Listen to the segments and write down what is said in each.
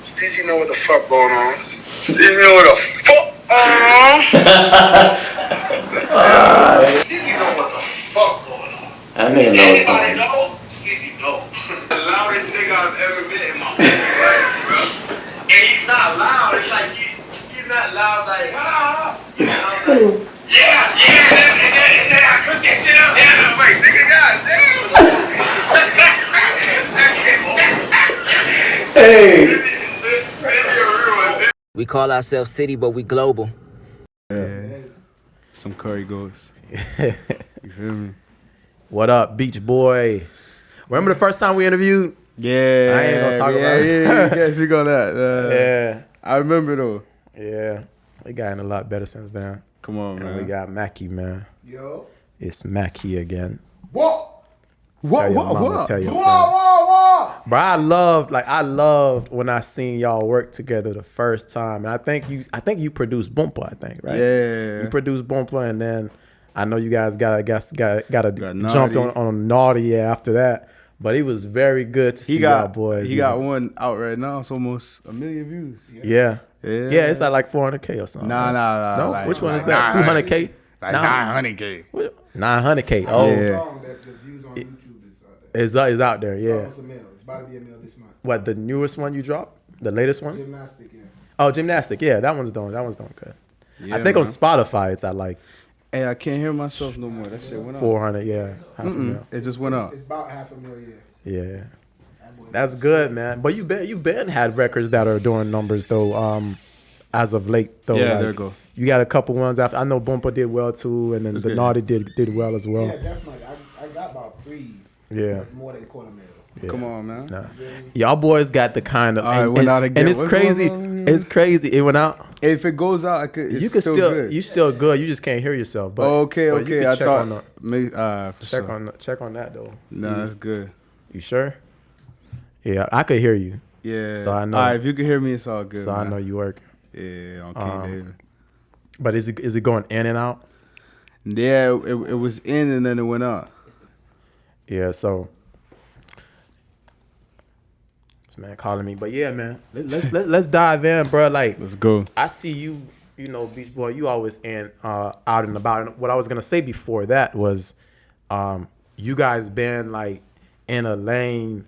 Stizzy know what the fuck going on. Stizzy know what the fuck Stizzy know what the fuck going on. That nigga knows Anybody know? Stizzy know. The loudest nigga I've ever met in my life, bro. And he's not loud. It's like he's not loud like you know, like, yeah, and then I cook that shit up. Yeah, I'm like, nigga, goddamn. Hey. We call ourselves city, but we global. Yeah. Some curry goats. You feel me? What up, beachboii? Remember the first time we interviewed? Yeah. I ain't gonna talk about it. Yeah, yeah, you got that. Yeah. I remember though. Yeah. We gotten a lot better since then. Come on, and man. we got Mackie, man. Yo. It's Mackie again. What? Tell your mama, tell your friend. Bro, I loved when I seen y'all work together the first time. And I think you produced Bumper, I think, right? Yeah. You produced Bumper, and then I know you guys got jumped Naughty. on Naughty after that. But it was very good to see y'all boys. He got one out right now. It's almost 1 million views. Yeah. Yeah, it's like 400K or something. Nah. No, like, which one is that? 200K? Like 900K. 900K. Oh, Yeah. Song that the views on YouTube is out there. Is out there. Yeah. It's a mill. It's about to be a mill this month. What, the newest one you dropped? The latest one? Gymnastic, yeah. Oh, Gymnastic. Yeah, that one's doing good. Yeah, I think on man. Spotify it's at like Hey, I can't hear myself no more. That shit went up. 400. Yeah, half a mil. It just went up. It's about $500,000. Yeah, that's good, man. But you been had records that are doing numbers though. As of late though. Yeah, like, there you go. You got a couple ones after. I know Bumper did well too, and then the good. Naughty did well as well. Yeah, definitely. I got about 3. Yeah. More than $250,000. Yeah. Come on, man. Nah. Y'all boys got the kind of. All right, went out again. And it's What's crazy. going on? It's crazy. It went out. If it goes out, it's You can still good. You still good. You just can't hear yourself. But Okay. you can I check thought. on For check sure. check on that though. Nah, that's good. You sure? Yeah, I could hear you. Yeah. So I know. All right, if you can hear me, it's all good. So man. I know you work. Yeah, on King David. But is it going in and out? Yeah, it was in and then it went out. Yeah. So this man calling me, but yeah, man, let's dive in, bro. Like, Let's go. I see you. You know, Beach Boy, you always out and about. And what I was gonna say before that was, you guys been like in a lane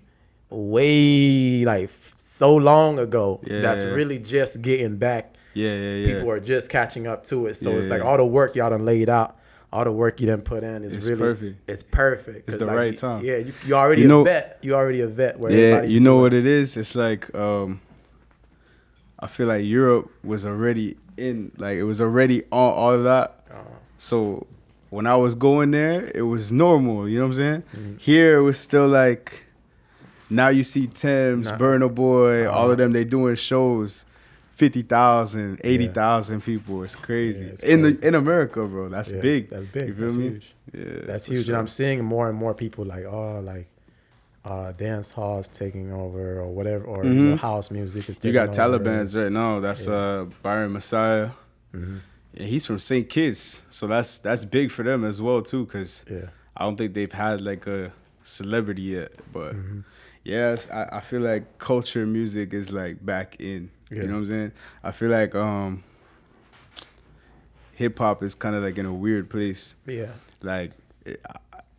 way like so long ago. Yeah. That's really just getting back. Yeah. People are just catching up to it. So it's Yeah. like all the work y'all done laid out, all the work you done put in is It's really perfect. It's perfect. It's 'Cause, the like, right time. Yeah, you already You know- a vet. You already a vet. Where Yeah, everybody's you know doing- what it is? It's like I feel like Europe was already in, like it was already on all of that. So when I was going there, it was normal. You know what I'm saying? Here it was still like, now you see Thames, Burna Boy, all of them. They doing shows, 50,000, 80,000 people. It's crazy. Yeah, it's in crazy. in America, bro. That's Yeah, big. That's big. You feel That's me? huge. Yeah, That's for huge. sure. And I'm seeing more and more people like, Dancehall is taking over or whatever, or you know, house music is You taking got over. Taliban's right now. That's Byron Messiah. And he's from St. Kitts, so that's big for them as well too. Cause Yeah. I don't think they've had like a celebrity yet, but yes, I feel like culture music is like back in. Yeah. You know what I'm saying? I feel like hip hop is kind of like in a weird place. Yeah. Like,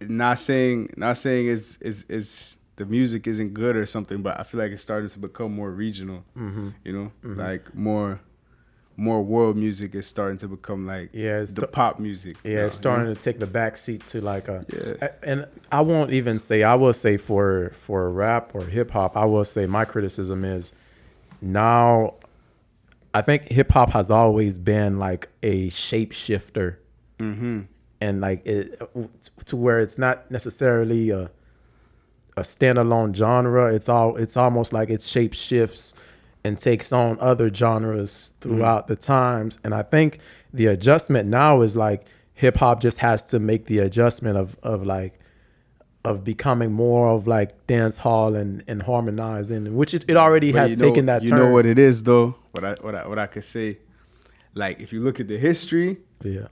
not saying it's the music isn't good or something, but I feel like it's starting to become more regional. You know, like more world music is starting to become like It's the pop music. Yeah, it's starting to take the back seat to like Yeah. and I won't even say, I will say for rap or hip hop, I will say my criticism is now I think hip hop has always been like a shapeshifter. And like it to where it's not necessarily a standalone genre. It's almost like it shape shifts and takes on other genres throughout the times. And I think the adjustment now is like hip hop just has to make the adjustment of becoming more of like dance hall and harmonizing, which it already But had taken that you turn. know what it is though. What I could say, like if you look at the history, Yeah.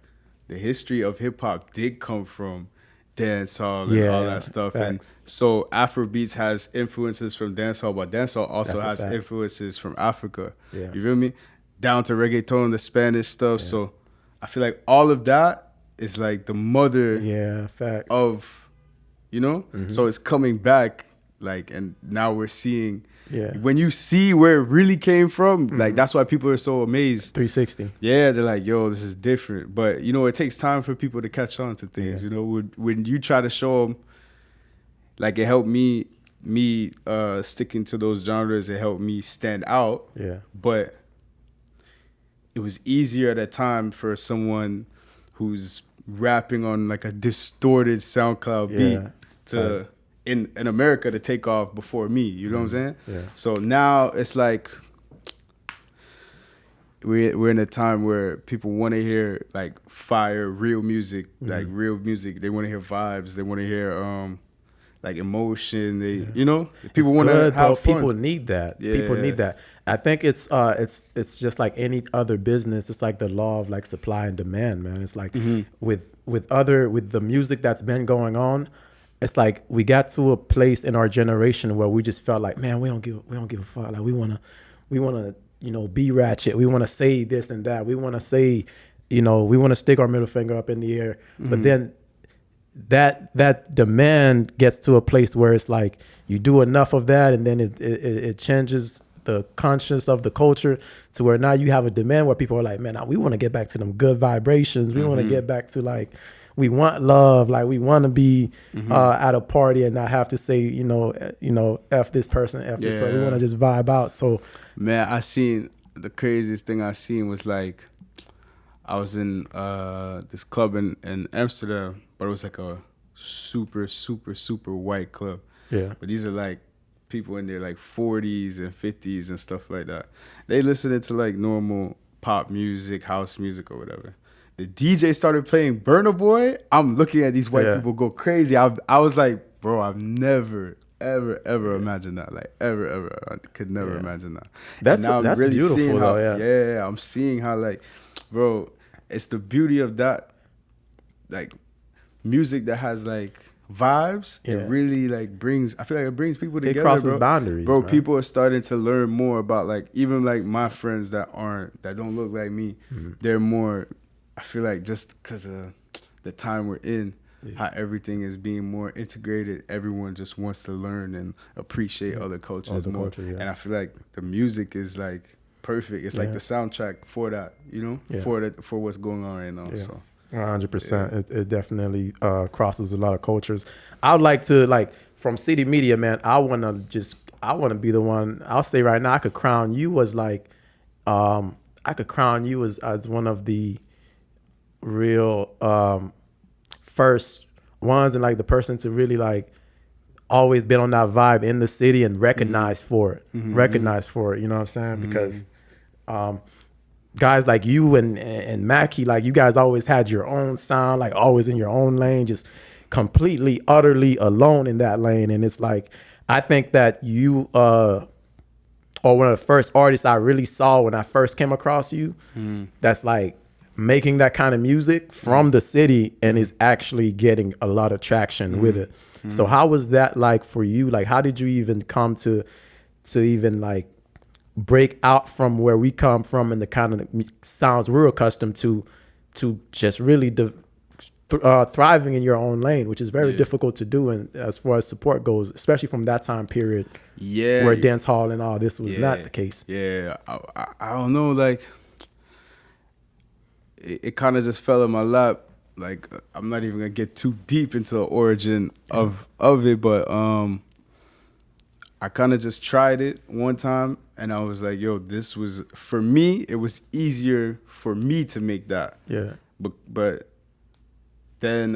the history of hip hop did come from dancehall and all Yeah, that stuff. facts. And so Afrobeats has influences from dancehall, but dancehall also That's a has fact. influences from Africa. Yeah. You feel me? Down to reggaeton, the Spanish stuff. Yeah. So I feel like all of that is like the mother Yeah, facts. of, you know? So it's coming back, like, and now we're seeing. Yeah. When you see where it really came from, like, that's why people are so amazed. 360. Yeah, they're like, yo, this is different. But, you know, it takes time for people to catch on to things. Yeah. You know, when you try to show them, like, it helped me sticking to those genres, it helped me stand out. Yeah. But it was easier at a time for someone who's rapping on, like, a distorted SoundCloud beat Yeah. to... In America to take off before me, you know what I'm saying? Yeah. So now it's like we're in a time where people want to hear like fire, real music, like real music. They want to hear vibes. They want to hear like emotion. They, you know, people want to have fun. People need that. Yeah. People need that. I think it's just like any other business. It's like the law of like supply and demand, man. It's like with the music that's been going on. It's like we got to a place in our generation where we just felt like, man, we don't give a fuck. Like we wanna, you know, be ratchet. We wanna say this and that. We wanna say, you know, we wanna stick our middle finger up in the air. But then that demand gets to a place where it's like you do enough of that, and then it changes the conscience of the culture to where now you have a demand where people are like, man, we want to get back to them good vibrations. We want to get back to like. We want love, like we want to be at a party and not have to say, you know, F this person, F this person. We want to just vibe out. So, man, I seen the craziest thing I seen was like, I was in this club in Amsterdam, but it was like a super, super, super white club. Yeah. But these are like people in their like 40s and 50s and stuff like that. They listening to like normal pop music, house music or whatever. The DJ started playing Burna Boy. I'm looking at these white people go crazy. I was like, bro, I've never, ever imagined that. Like, ever. I could never imagine that. That's really beautiful, how, though, yeah. I'm seeing how, like, bro, it's the beauty of that, like, music that has, like, vibes. Yeah. It really, like, I feel like it brings people together, it crosses bro. boundaries, Bro, man. people are starting to learn more about, like, even, like, my friends that don't look like me. They're more... I feel like just because of the time we're in, how everything is being more integrated, everyone just wants to learn and appreciate other cultures more. And I feel like the music is like perfect. It's like the soundtrack for that, you know, for what's going on right now. Yeah. So 100%. It definitely crosses a lot of cultures. I would like to, like, from City Media, man, I want to be the one. I'll say right now, I could crown you as like, as one of the real first ones, and like the person to really like always been on that vibe in the city and recognized for it. Recognized for it, you know what I'm saying? Because guys like you and Mackie, like you guys always had your own sound, like always in your own lane, just completely, utterly alone in that lane. And it's like, I think that you are one of the first artists I really saw when I first came across you. That's like making that kind of music from the city and is actually getting a lot of traction with it. So how was that like for you? Like, how did you even come to even like break out from where we come from and the kind of sounds we're accustomed to just really thriving in your own lane, which is very difficult to do, and as far as support goes, especially from that time period where dance hall and all this was not the case. I don't know, like it kind of just fell in my lap. Like, I'm not even gonna get too deep into the origin of it, but I kind of just tried it one time and I was like, yo, this was, for me, it was easier for me to make that. Yeah. But then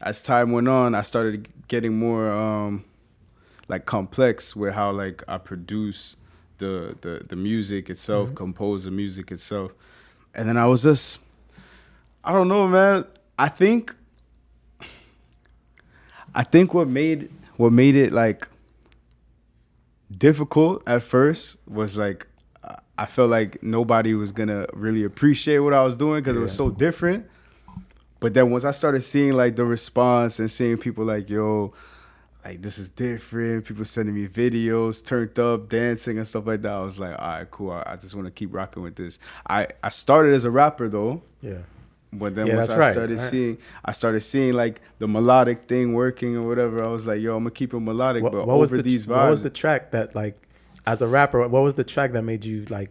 as time went on, I started getting more like complex with how like I produce the music itself, compose the music itself. And then I was just, I don't know, man. I think what made it like difficult at first was like I felt like nobody was gonna really appreciate what I was doing because it was so different. But then once I started seeing like the response and seeing people like, yo, like this is different. People sending me videos, turned up, dancing and stuff like that. I was like, all right, cool. I just want to keep rocking with this. I started as a rapper though. Yeah. But then Yeah, once that's I right. started seeing like the melodic thing working or whatever. I was like, yo, I'm gonna keep it melodic, but What was over these vibes. What was the track that like, as a rapper, what was the track that made you like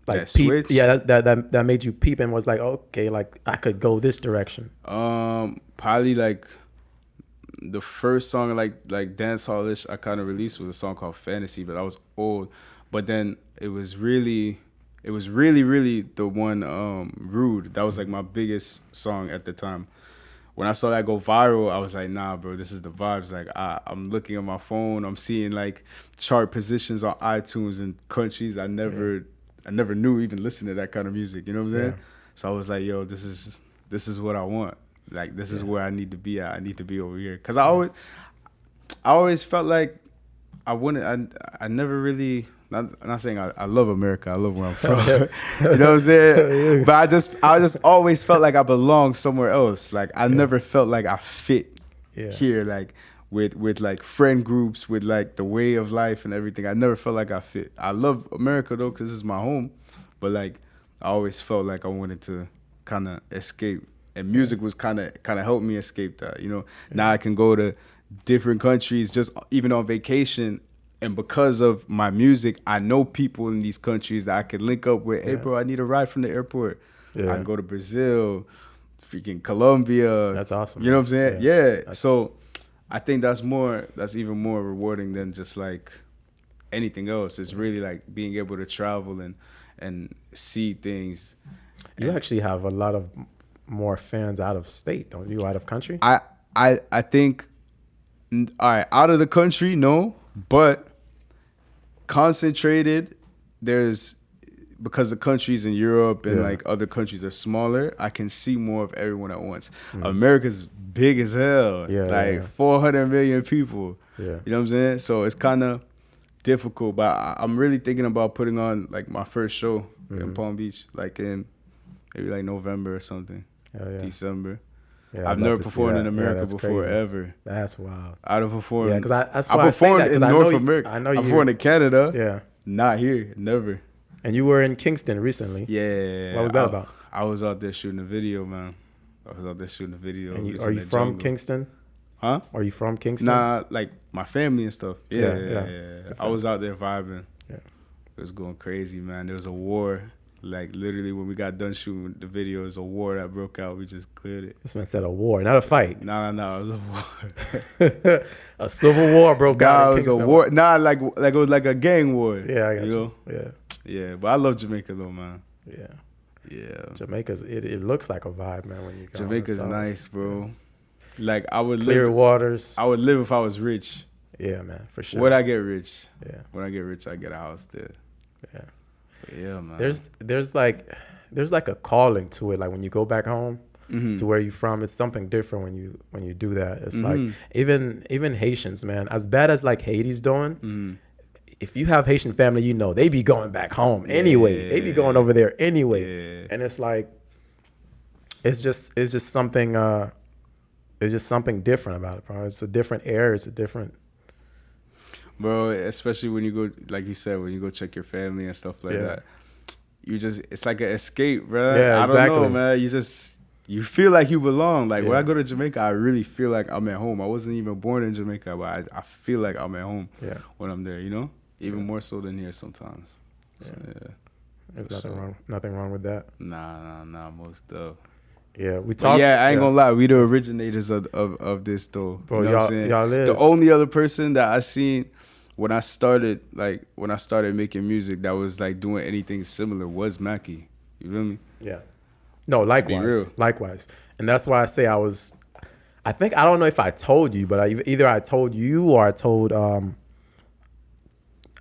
that peep? switch? Yeah, that made you peep and was like, okay, like I could go this direction. Probably like the first song like dancehall-ish I kind of released was a song called Fantasy, but that was old. But then it was really the one Rude. That was like my biggest song at the time. When I saw that go viral, I was like, nah, bro, this is the vibes. Like I'm looking at my phone, I'm seeing like chart positions on iTunes in countries I never knew even listen to that kind of music. You know what I'm saying? Yeah. So I was like, yo, this is what I want. Like this is where I need to be at. I need to be over here. Cause I always felt like I never really. I'm not saying I love America. I love where I'm from. You know what I'm saying? But I just always felt like I belonged somewhere else. Like I never felt like I fit here. Like with like friend groups, with like the way of life and everything. I never felt like I fit. I love America though, cause this is my home. But like I always felt like I wanted to kind of escape, and music was kind of helped me escape that. You know, now I can go to different countries just even on vacation. And because of my music, I know people in these countries that I can link up with. Hey, bro, I need a ride from the airport. Yeah. I can go to Brazil, freaking Colombia. That's awesome. You know what I'm saying? Yeah. So I think that's even more rewarding than just like anything else. It's really like being able to travel and see things. You actually have a lot of more fans out of state, don't you? Out of country? I think, all right, out of the country, no, but concentrated, because the countries in Europe and like other countries are smaller, I can see more of everyone at once. America's big as hell, 400 million people. Yeah. You know what I'm saying? So it's kind of difficult, but I'm really thinking about putting on like my first show in Palm Beach, like in maybe like November or something, December. Yeah, I've never performed in America before, crazy. ever. That's wild. I'd have performed. Yeah, because that's I why performed I say that, in 'cause North America. I know I you. performed in Canada. Yeah. Not here, never. And you were in Kingston recently. Yeah. What was that about? I was out there shooting a video, man. And are you from Kingston? Huh? Are you from Kingston? Nah, like my family and stuff. Yeah. Okay. I was out there vibing. Yeah. It was going crazy, man. There was a war. Like literally when we got done shooting the video, it was a war that broke out. We just cleared it. This man said a war, not a fight. No, it was a war. A civil war broke out. Nah, it was a war. Nah, like it was like a gang war. Yeah, I got you. Know? Yeah. Yeah, but I love Jamaica though, man. Yeah. Yeah. Jamaica's it looks like a vibe, man, when you go. Jamaica's nice, bro. Like I would Clear live. waters. I would live if I was rich. Yeah, man, for sure. When I get rich. Yeah. When I get rich, I get a house there. Yeah. But yeah, man. There's like a calling to it. Like when you go back home to where you're from, it's something different when you do that. It's like even Haitians, man. As bad as like Haiti's doing, if you have Haitian family, you know they be going back home anyway. They be going over there anyway, and it's like it's just something different about it, bro. It's a different air. It's a different. Bro, especially when you go, like you said, when you go check your family and stuff like that, it's like an escape, bro. Yeah, exactly. I don't know, man. You feel like you belong. Like when I go to Jamaica, I really feel like I'm at home. I wasn't even born in Jamaica, but I feel like I'm at home when I'm there, you know? Even more so than here sometimes. So, There's nothing wrong with that. Nah, most of. Yeah, we talked. Yeah, I ain't gonna lie. We the originators of this though. Bro, you know what I'm saying? y'all is. The only other person that I seen when I started making music that was like doing anything similar was Mackie. You feel me? Yeah. No, likewise. And that's why I say I don't know if I told you, but either I told you or I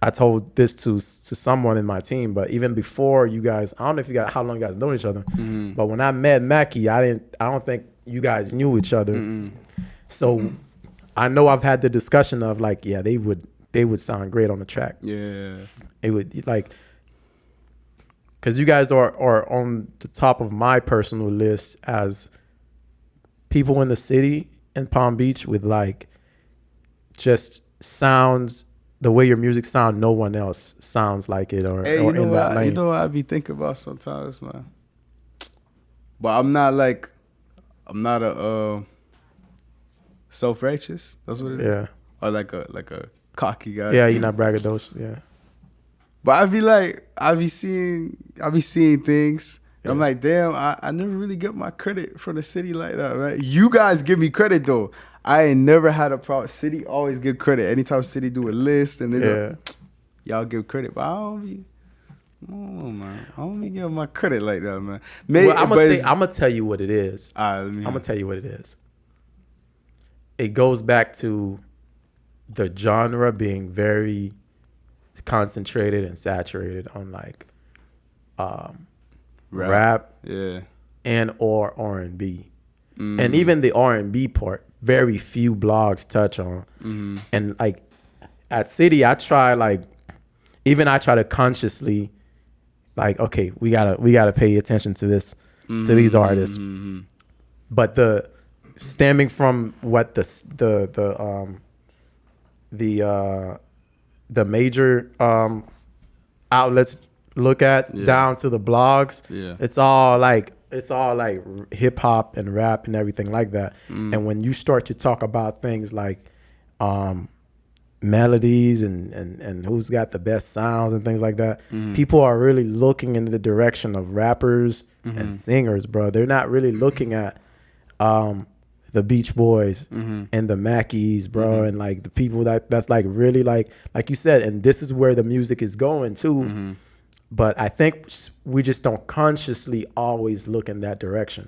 told this to someone in my team. But even before you guys, I don't know how long you guys know each other. But when I met Mackie, I don't think you guys knew each other. So I know I've had the discussion of like, yeah, they would sound great on the track. Yeah. It would like, because you guys are on the top of my personal list as people in the city in Palm Beach with like just sounds the way your music sound. No one else sounds like it or in that lane. You know what I be thinking about sometimes, man. But I'm not a self-righteous. That's what it is. Yeah. Or like a cocky guy. Yeah, you're not braggadocious. Yeah. But I be seeing things. I'm like, damn, I never really get my credit from the city like that, right? You guys give me credit though. I ain't never had a problem. City always give credit. Anytime city do a list and they y'all give credit, but I don't be. Man, I don't be giving my credit like that, man. Well, I'm gonna tell you what it is. I'm gonna tell you what it is. It goes back to the genre being very concentrated and saturated on like rap and or R&B. And even the R&B part, very few blogs touch on. And like at City, I try to consciously like, okay, we gotta pay attention to this, to these artists. But the stemming from what the major outlets look at down to the blogs, it's all like hip hop and rap and everything like that. And when you start to talk about things like melodies and who's got the best sounds and things like that, people are really looking in the direction of rappers and singers, bro. They're not really looking at the Beach Boys and the Mackies, bro, and like the people that's like really like you said, and this is where the music is going too. But I think we just don't consciously always look in that direction.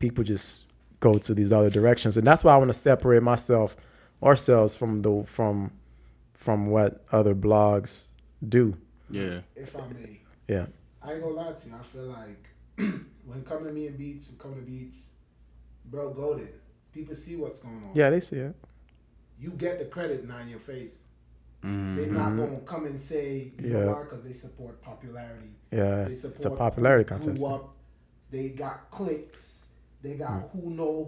People just go to these other directions, and that's why I want to separate ourselves from what other blogs do. Yeah. If I may. Yeah. I ain't gonna lie to you. I feel like when coming to me and Beats, bro, go there. People see what's going on. Yeah, they see it. You get the credit now in your face. They're not gonna come and say, you know why? Because they support popularity. Yeah, they support it's a popularity contest. They got clicks. They got who know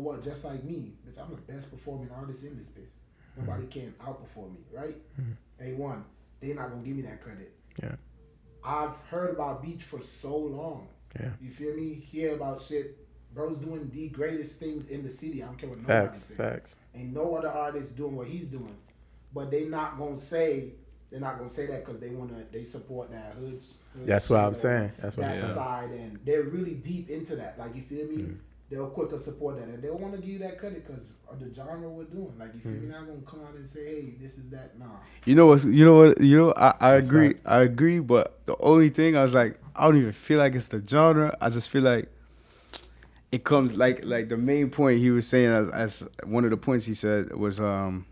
what. Just like me, bitch, I'm the best performing artist in this bitch. Nobody can outperform me, right? A1, they not gonna give me that credit. Yeah, I've heard about Beats for so long. Yeah, you feel me? Hear about shit. Bro's doing the greatest things in the city. I don't care what nobody says. Facts. Ain't no other artist doing what he's doing. But they're not gonna say that because they support that hood. That's what I'm saying. That's what I'm saying. That side, and they're really deep into that. Like, you feel me? They'll quicker support that, and they'll want to give you that credit because of the genre we're doing. Like, you feel me? Not gonna come out and say, hey, this is that. Nah. I agree. Right. I agree. But the only thing I was like, I don't even feel like it's the genre. I just feel like it comes like the main point he was saying as one of the points he said was the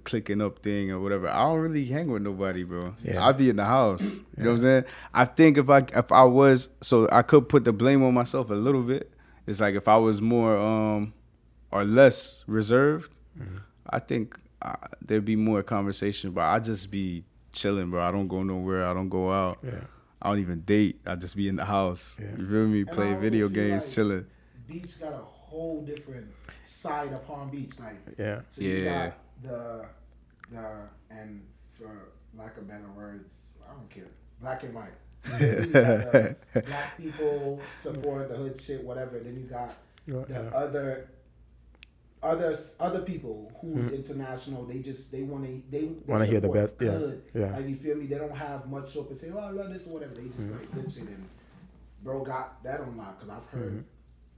clicking up thing or whatever. I don't really hang with nobody, bro. Yeah. I'll be in the house. You know what I'm saying? I think if I was, so I could put the blame on myself a little bit. It's like if I was more or less reserved, I think there'd be more conversation. But I just be chilling, bro. I don't go nowhere. I don't go out. Yeah. I don't even date. I just be in the house. Yeah. You feel me? Play video games, like chilling. Beach got a whole different side of Palm Beach, like So you got the and for lack of better words, I don't care. Black and white. You got the black people support the hood shit, whatever. Then you got the other people who's international. They want to hear the best. Yeah. Like, you feel me? They don't have much up and say, oh, I love this or whatever. They just like good shit, and bro got that on lock because I've heard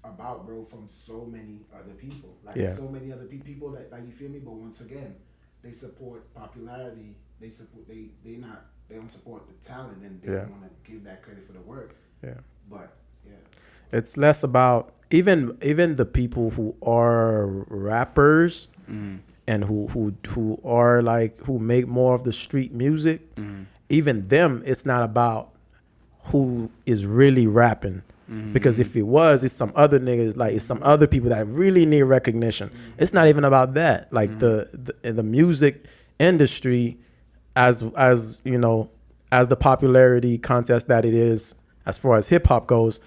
about bro from so many other people. Like so many other people that, like, you feel me? But once again, they support popularity. They don't support the talent, and they don't want to give that credit for the work. Yeah. But it's less about even the people who are rappers and who are like who make more of the street music. Even them, it's not about who is really rapping. Because if it was, it's some other niggas, like it's some other people that really need recognition. It's not even about that. Like the music industry, as you know, as the popularity contest that it is, as far as hip hop goes,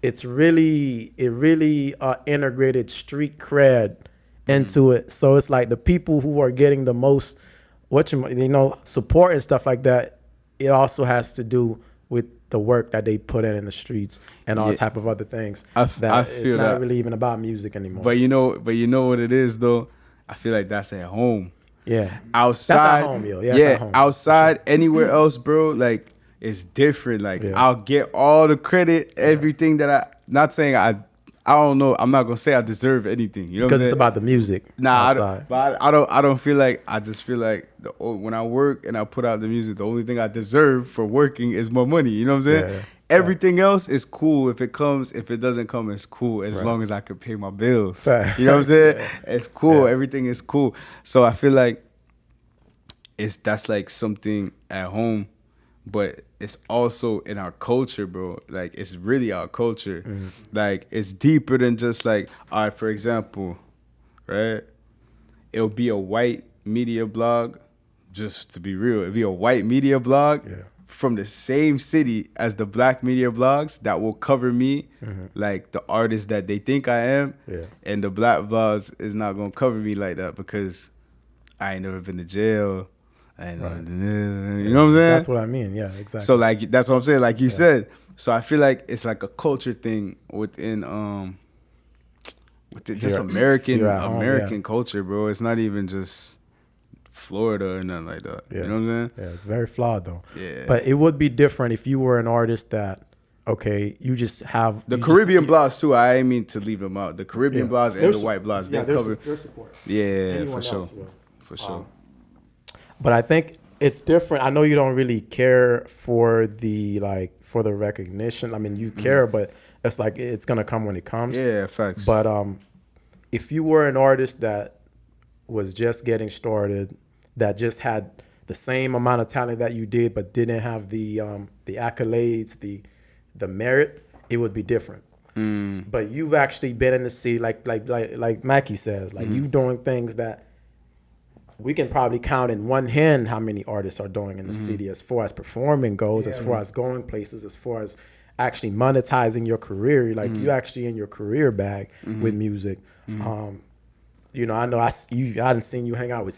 it really integrated street cred into it. So it's like the people who are getting the most support and stuff like that. It also has to do with the work that they put in the streets and all type of other things. I It's feel not that. really even about music anymore. But you know what it is though. I feel like that's at home. Yeah, Outside, that's at home, yo. Yeah, that's at home. outside, anywhere else, bro. Like it's different. Like I'll get all the credit, everything that I. Not saying I don't know. I'm not gonna say I deserve anything. You know, because what I'm it's saying? about the music. Nah, outside. I don't feel like. I just feel like when I work and I put out the music, the only thing I deserve for working is more money. You know what I'm saying? Yeah. Everything else is cool. If it comes, if it doesn't come, it's cool as long as I can pay my bills. Fact. You know what I'm saying? Yeah. It's cool. Yeah. Everything is cool. So I feel like that's like something at home, but it's also in our culture, bro. Like it's really our culture. Like it's deeper than just like, all right, for example, right? It'll be a white media blog, just to be real. It'll be a white media blog from the same city as the black media blogs that will cover me, like the artist that they think I am. Yeah. And the black vlogs is not gonna cover me like that because I ain't never been to jail. You know what I'm saying? That's what I mean. Yeah, exactly. So like that's what I'm saying. Like you said. So I feel like it's like a culture thing within just American here at home, culture, bro. It's not even just Florida or nothing like that. Yeah. You know what I'm saying? Yeah, it's very flawed though. Yeah. But it would be different if you were an artist that, okay, you just have The Caribbean blogs too. I ain't mean to leave them out. The Caribbean blogs and There's- the white blogs. Yeah, they cover. there's support. Yeah, Anyone for sure. else will. For sure. But I think it's different. I know you don't really care for the recognition. I mean, you care, but it's like it's gonna come when it comes. Yeah, facts. But if you were an artist that was just getting started, that just had the same amount of talent that you did, but didn't have the accolades, the merit, it would be different. But you've actually been in the city, like Mackie says, like you doing things that we can probably count in one hand how many artists are doing in the city as far as performing goes, as far as going places, as far as actually monetizing your career. Like you actually in your career bag with music. You know, I know I hadn't seen you hang out with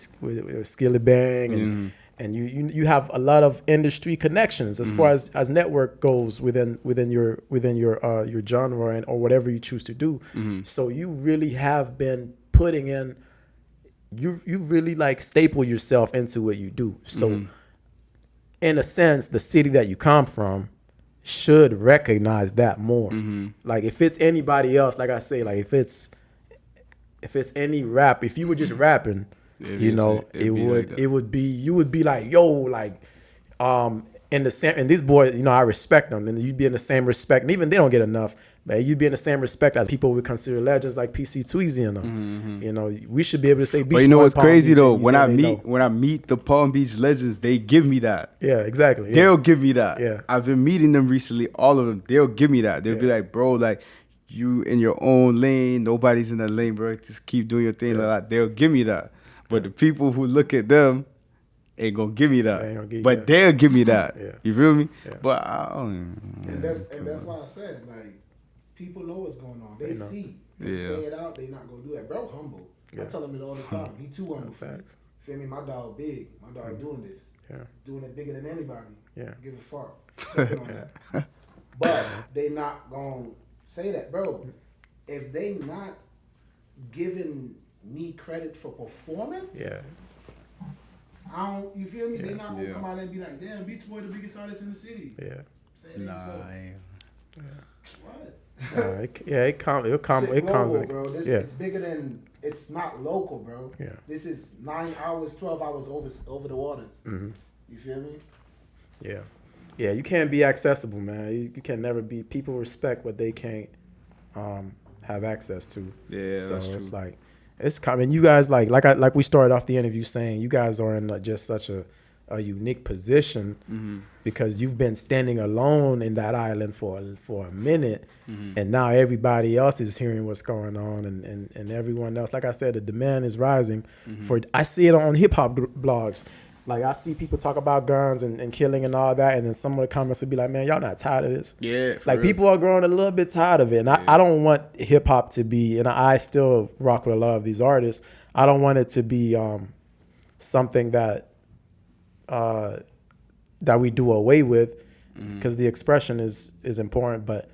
Skilly Bang and you have a lot of industry connections as far as network goes within your genre or whatever you choose to do. So you really have been putting in. You really like staple yourself into what you do. So in a sense, the city that you come from should recognize that more. Like if it's anybody else, like I say, like if it's any rap, if you were just rapping, you would be like, yo, like in this boy, you know, I respect them, and you'd be in the same respect, and even they don't get enough, but you'd be in the same respect as people would consider legends like PC Tweezy and them. You know, we should be able to say. But you know what's crazy though? When I meet the Palm Beach legends, they give me that. Yeah, exactly. Yeah. They'll give me that. Yeah. I've been meeting them recently. All of them, they'll give me that. They'll be like, bro, like you in your own lane. Nobody's in that lane, bro. Just keep doing your thing like that. They'll give me that. But the people who look at them ain't gonna give me that. But they'll give me that. Yeah. You feel me? Yeah. But I don't. And that's why I said, like, people know what's going on. They see. To say it out, they not gonna do that. Bro, humble. I tell him it all the time. He too humble. Facts. Feel me? My dog big. My dog doing this. Yeah. Doing it bigger than anybody. Yeah. Give a fuck. Stepping on that. But they not gonna say that, bro. If they not giving me credit for performance, I don't. You feel me? They not gonna come out and be like, "Damn, Beach Boy, the biggest artist in the city." Yeah. Say it ain't so. What? It comes. It comes. Bro. It's bigger than. It's not local, bro. Yeah. This is 9 hours, 12 hours over the waters. You feel me? Yeah. Yeah. You can't be accessible, man. You can never be. People respect what they can't have access to. Yeah. So that's true. it's like it's coming. You guys like we started off the interview saying you guys are in just such a unique position because you've been standing alone in that island for a minute, and now everybody else is hearing what's going on, and everyone else. Like I said, the demand is rising. I see it on hip hop blogs. Like I see people talk about guns and killing and all that, and then some of the comments would be like, "Man, y'all not tired of this?" Yeah, for like real. people are growing a little bit tired of it, and I don't want hip hop to be. And I still rock with a lot of these artists. I don't want it to be something that that we do away with, because the expression is important. But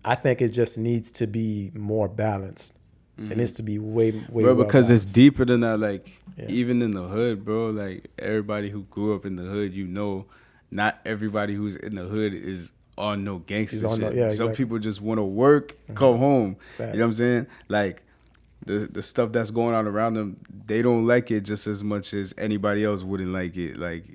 I think it just needs to be more balanced. It needs to be way bro, because balanced. it's deeper than that. Like even in the hood, bro, like everybody who grew up in the hood, you know, not everybody who's in the hood is on no gangster on shit. no- yeah, Some exactly. people just want to work, come home. Facts. You know what I'm saying? Like the stuff that's going on around them, they don't like it just as much as anybody else wouldn't like it. Like,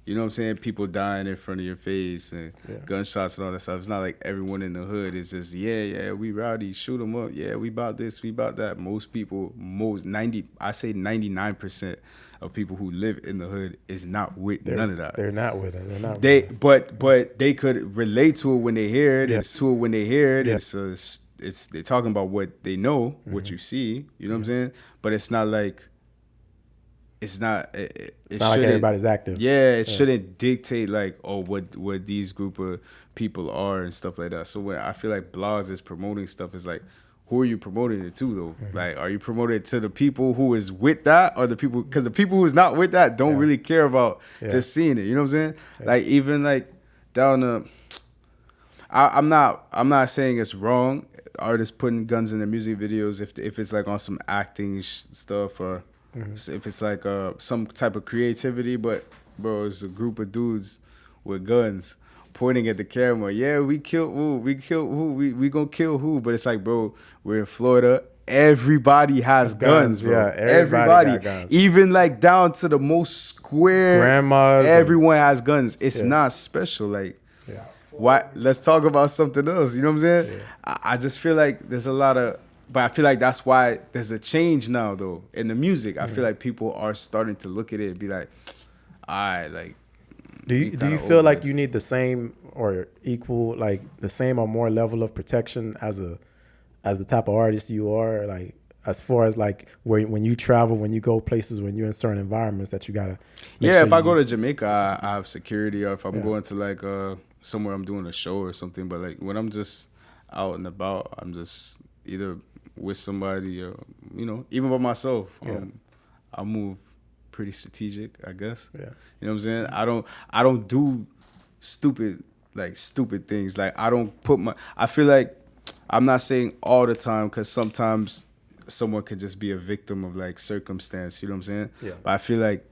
you know what I'm saying? People dying in front of your face and gunshots and all that stuff. It's not like everyone in the hood is just, we rowdy, shoot them up. Yeah, we about this, we about that. Most people, 99% of people who live in the hood is not with none of that. They're not with it. They're not. With it. But they could relate to it when they hear it. Yes. And to it when they hear it. Yes. It's they're talking about what they know, what you see. You know what I'm saying? But it's not like it's not. It's not like everybody's active. Yeah, it shouldn't dictate like what these group of people are and stuff like that. So when I feel like blogs is promoting stuff, it's like, who are you promoting it to though? Like, are you promoting it to the people who is with that, or the people? Because the people who's not with that don't really care about just seeing it. You know what I'm saying? Like even like down the. I'm not saying it's wrong. Artists putting guns in their music videos if it's like on some acting stuff, or if it's like some type of creativity. But bro, it's a group of dudes with guns pointing at the camera. Yeah, we killed who? We killed who? We gonna kill who? But it's like, bro, we're in Florida. Everybody has guns, bro. Yeah, everybody got guns. Even like down to the most square Grandmas. Everyone has guns. It's not special. Like, why? Let's talk about something else. You know what I'm saying? Yeah. I just feel like there's a lot of, but I feel like that's why there's a change now though in the music. I feel like people are starting to look at it and be like, all right, like. Do you feel like you need the same or equal, like the same or more level of protection as the type of artist you are, like as far as like when you travel, when you go places, when you're in certain environments that you gotta. If I go to Jamaica, I have security, or if I'm going to like somewhere I'm doing a show or something. But like when I'm just out and about, I'm just either with somebody or even by myself. I move pretty strategic, I guess. Yeah. You know what I'm saying? I don't do stupid things. Like I feel like I'm not saying all the time, because sometimes someone could just be a victim of like circumstance, you know what I'm saying? Yeah. But I feel like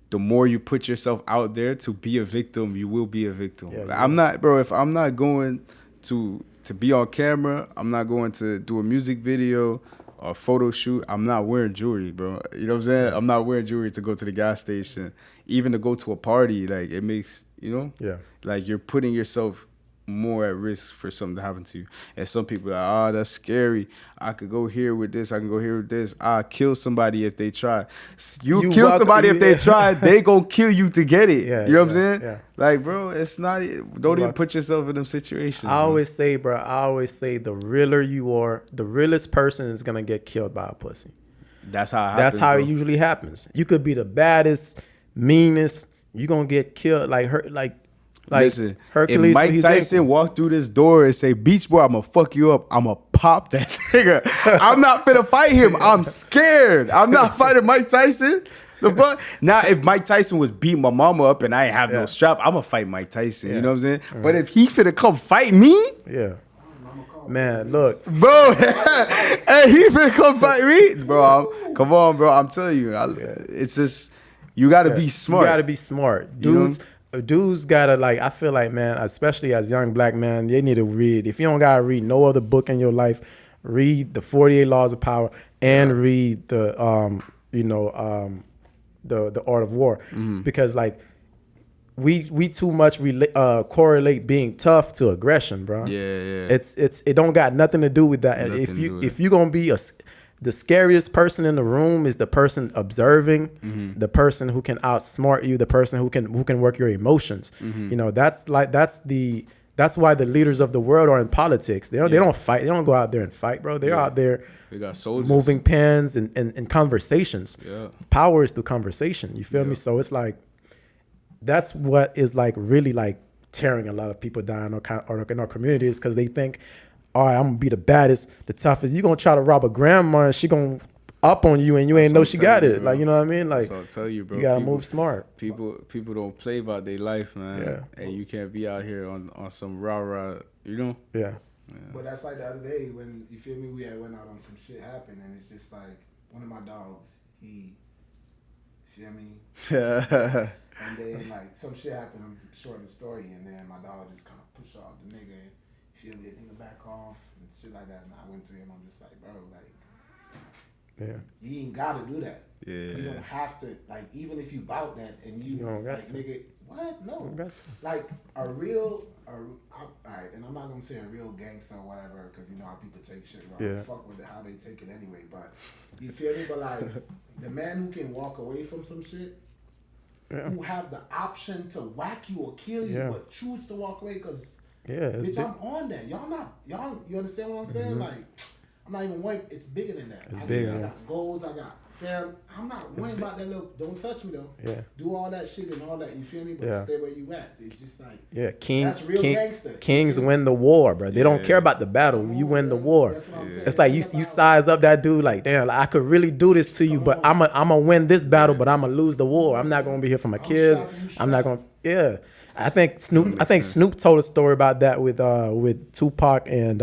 the more you put yourself out there to be a victim, you will be a victim. Yeah, like, I'm not, bro, if I'm not going to be on camera, I'm not going to do a music video or photo shoot, I'm not wearing jewelry, bro. You know what I'm saying? I'm not wearing jewelry to go to the gas station. Even to go to a party, like it makes, like you're putting yourself more at risk for something to happen to you. And some people are like, that's scary. I could go here with this. I can go here with this. I'll kill somebody if they try. You kill somebody if they try. They go kill you to get it. You know what I'm saying? Yeah. Like, bro, it's not. Don't even put yourself in them situations. I always say, the realer you are, the realest person is gonna get killed by a pussy. That's how it happens. That's how it usually happens. You could be the baddest, meanest. You gonna get killed like her, like. Listen, Hercules, if Mike Tyson walked through this door and say, "Beach boy, I'm gonna fuck you up," I'm gonna pop that nigga. I'm not finna fight him. I'm scared. I'm not fighting Mike Tyson. The fuck? Now, if Mike Tyson was beating my mama up and I ain't have no strap, I'm gonna fight Mike Tyson. You know what I'm saying? But if he finna come fight me, man, look, bro, and he finna come fight me, bro. Come on, bro. I'm telling you, it's just you gotta be smart. You gotta be smart, dudes. Dudes gotta, like, I feel like, man, especially as young black men, they need to read. If you don't gotta read no other book in your life, read the 48 Laws of Power and read the Art of War, because like we too much correlate being tough to aggression, bro. It don't got nothing to do with that. If you gonna be the scariest person in the room is the person observing, the person who can outsmart you, the person who can work your emotions. That's That's why the leaders of the world are in politics. They don't fight. They don't go out there and fight, bro. They're out there. They got soldiers. Moving pens and conversations. Yeah. Power is through conversation. You feel me? So it's like, that's what is like really like tearing a lot of people down or in our communities, because they think, all right, I'm gonna be the baddest, the toughest. You gonna try to rob a grandma and she gonna up on you and you ain't know she got it. Like, you know what I mean? Like, so I'll tell you, bro. You gotta move smart. People don't play about their life, man. Yeah. And you can't be out here on some rah, you know? Yeah. But that's like the other day when, you feel me, we had went out on some shit happened, and it's just like one of my dogs, he, feel me? And then like some shit happened, I'm short of the story, and then my dog just kind of pushed off the nigga, and feel me, the nigga back off and shit like that. And I went to him, I'm just like, bro, like, you ain't gotta do that. Yeah. You don't have to, like, even if you bout that and you don't got like, to. nigga, what? No. You don't got to. Like all right, and I'm not gonna say a real gangster or whatever, because you know how people take shit wrong. Yeah. Fuck with how they take it anyway. But you feel me? But like the man who can walk away from some shit, who have the option to whack you or kill you, but choose to walk away because bitch, I'm on that. You understand what I'm saying? Like, I'm not even worried. It's bigger than that. I got goals. I got fam. I'm not worrying about that little. Don't touch me though. Yeah. Do all that shit and all that. You feel me? But stay where you at. It's just like that's real gangster. Kings win the war, bro. They don't care about the battle. You win the war. It's like you size up that dude. Like, damn, like, I could really do this to you, but I'm a win this battle, but I'm gonna lose the war. I'm not gonna be here for my kids. I'm not gonna. Yeah. I think Snoop told a story about that with Tupac and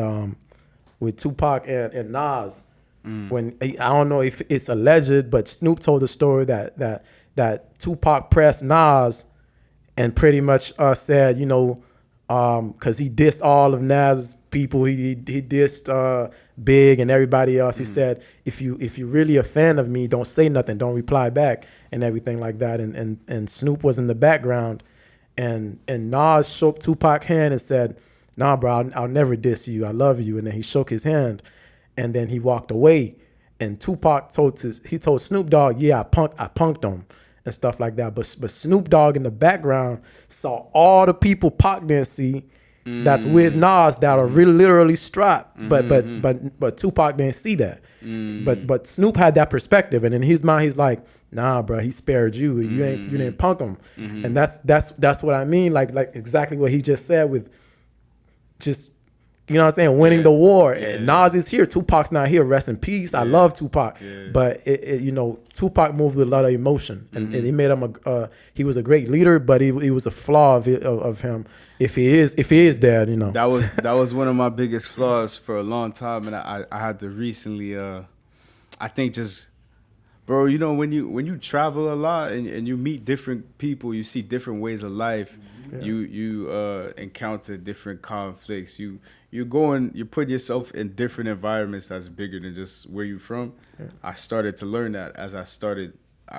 Nas. When I don't know if it's alleged, but Snoop told the story that Tupac pressed Nas and pretty much said, you know, because he dissed all of Nas's people, he dissed Big and everybody else. He said, if you really a fan of me, don't say nothing, don't reply back, and everything like that. And Snoop was in the background, and Nas shook Tupac's hand and said, nah, bro, I'll never diss you. I love you. And then he shook his hand. And then he walked away, and Tupac told Snoop Dogg, yeah, I punked him and stuff like that. But Snoop Dogg in the background saw all the people Pac didn't see that's with Nas that are really literally strapped. But Tupac didn't see that. But Snoop had that perspective, and in his mind he's like, nah, bro, he spared you. You didn't punk him. And that's what I mean. Like exactly what he just said with just. You know what I'm saying? Winning the war. And Nas is here. Tupac's not here. Rest in peace. I love Tupac. But, you know, Tupac moved with a lot of emotion. And it made him he was a great leader, but he was a flaw of him. If he is dead, you know. That was one of my biggest flaws for a long time. And I had to recently, I think just, bro, you know, when you travel a lot and you meet different people, you see different ways of life. You encounter different conflicts. You're putting yourself in different environments that's bigger than just where you're from. I started to learn that as I started,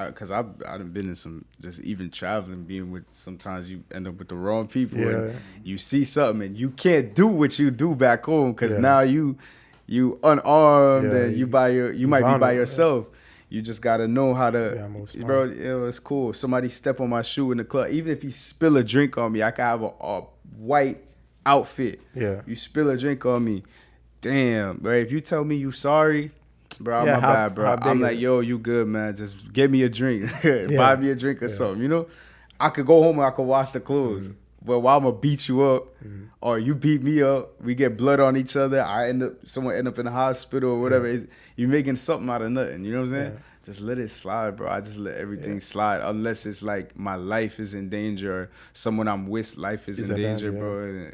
because I've been in some, just even traveling, being with, sometimes you end up with the wrong people, and you see something and you can't do what you do back home because now you unarmed and you might be by yourself. You just gotta know how to, bro. You know, it's cool. Somebody step on my shoe in the club, even if he spill a drink on me, I can have a white outfit. Yeah. You spill a drink on me, damn, bro. If you tell me you sorry, bro, my bad, bro. I'm like, yo, you good, man? Just give me a drink, buy me a drink or something. You know, I could go home and I could wash the clothes. But while I'm gonna beat you up, or you beat me up, we get blood on each other. Someone end up in the hospital or whatever. You're making something out of nothing. You know what I'm saying? Just let it slide, bro. I just let everything slide, unless it's like my life is in danger, or someone I'm with life is in danger, bro.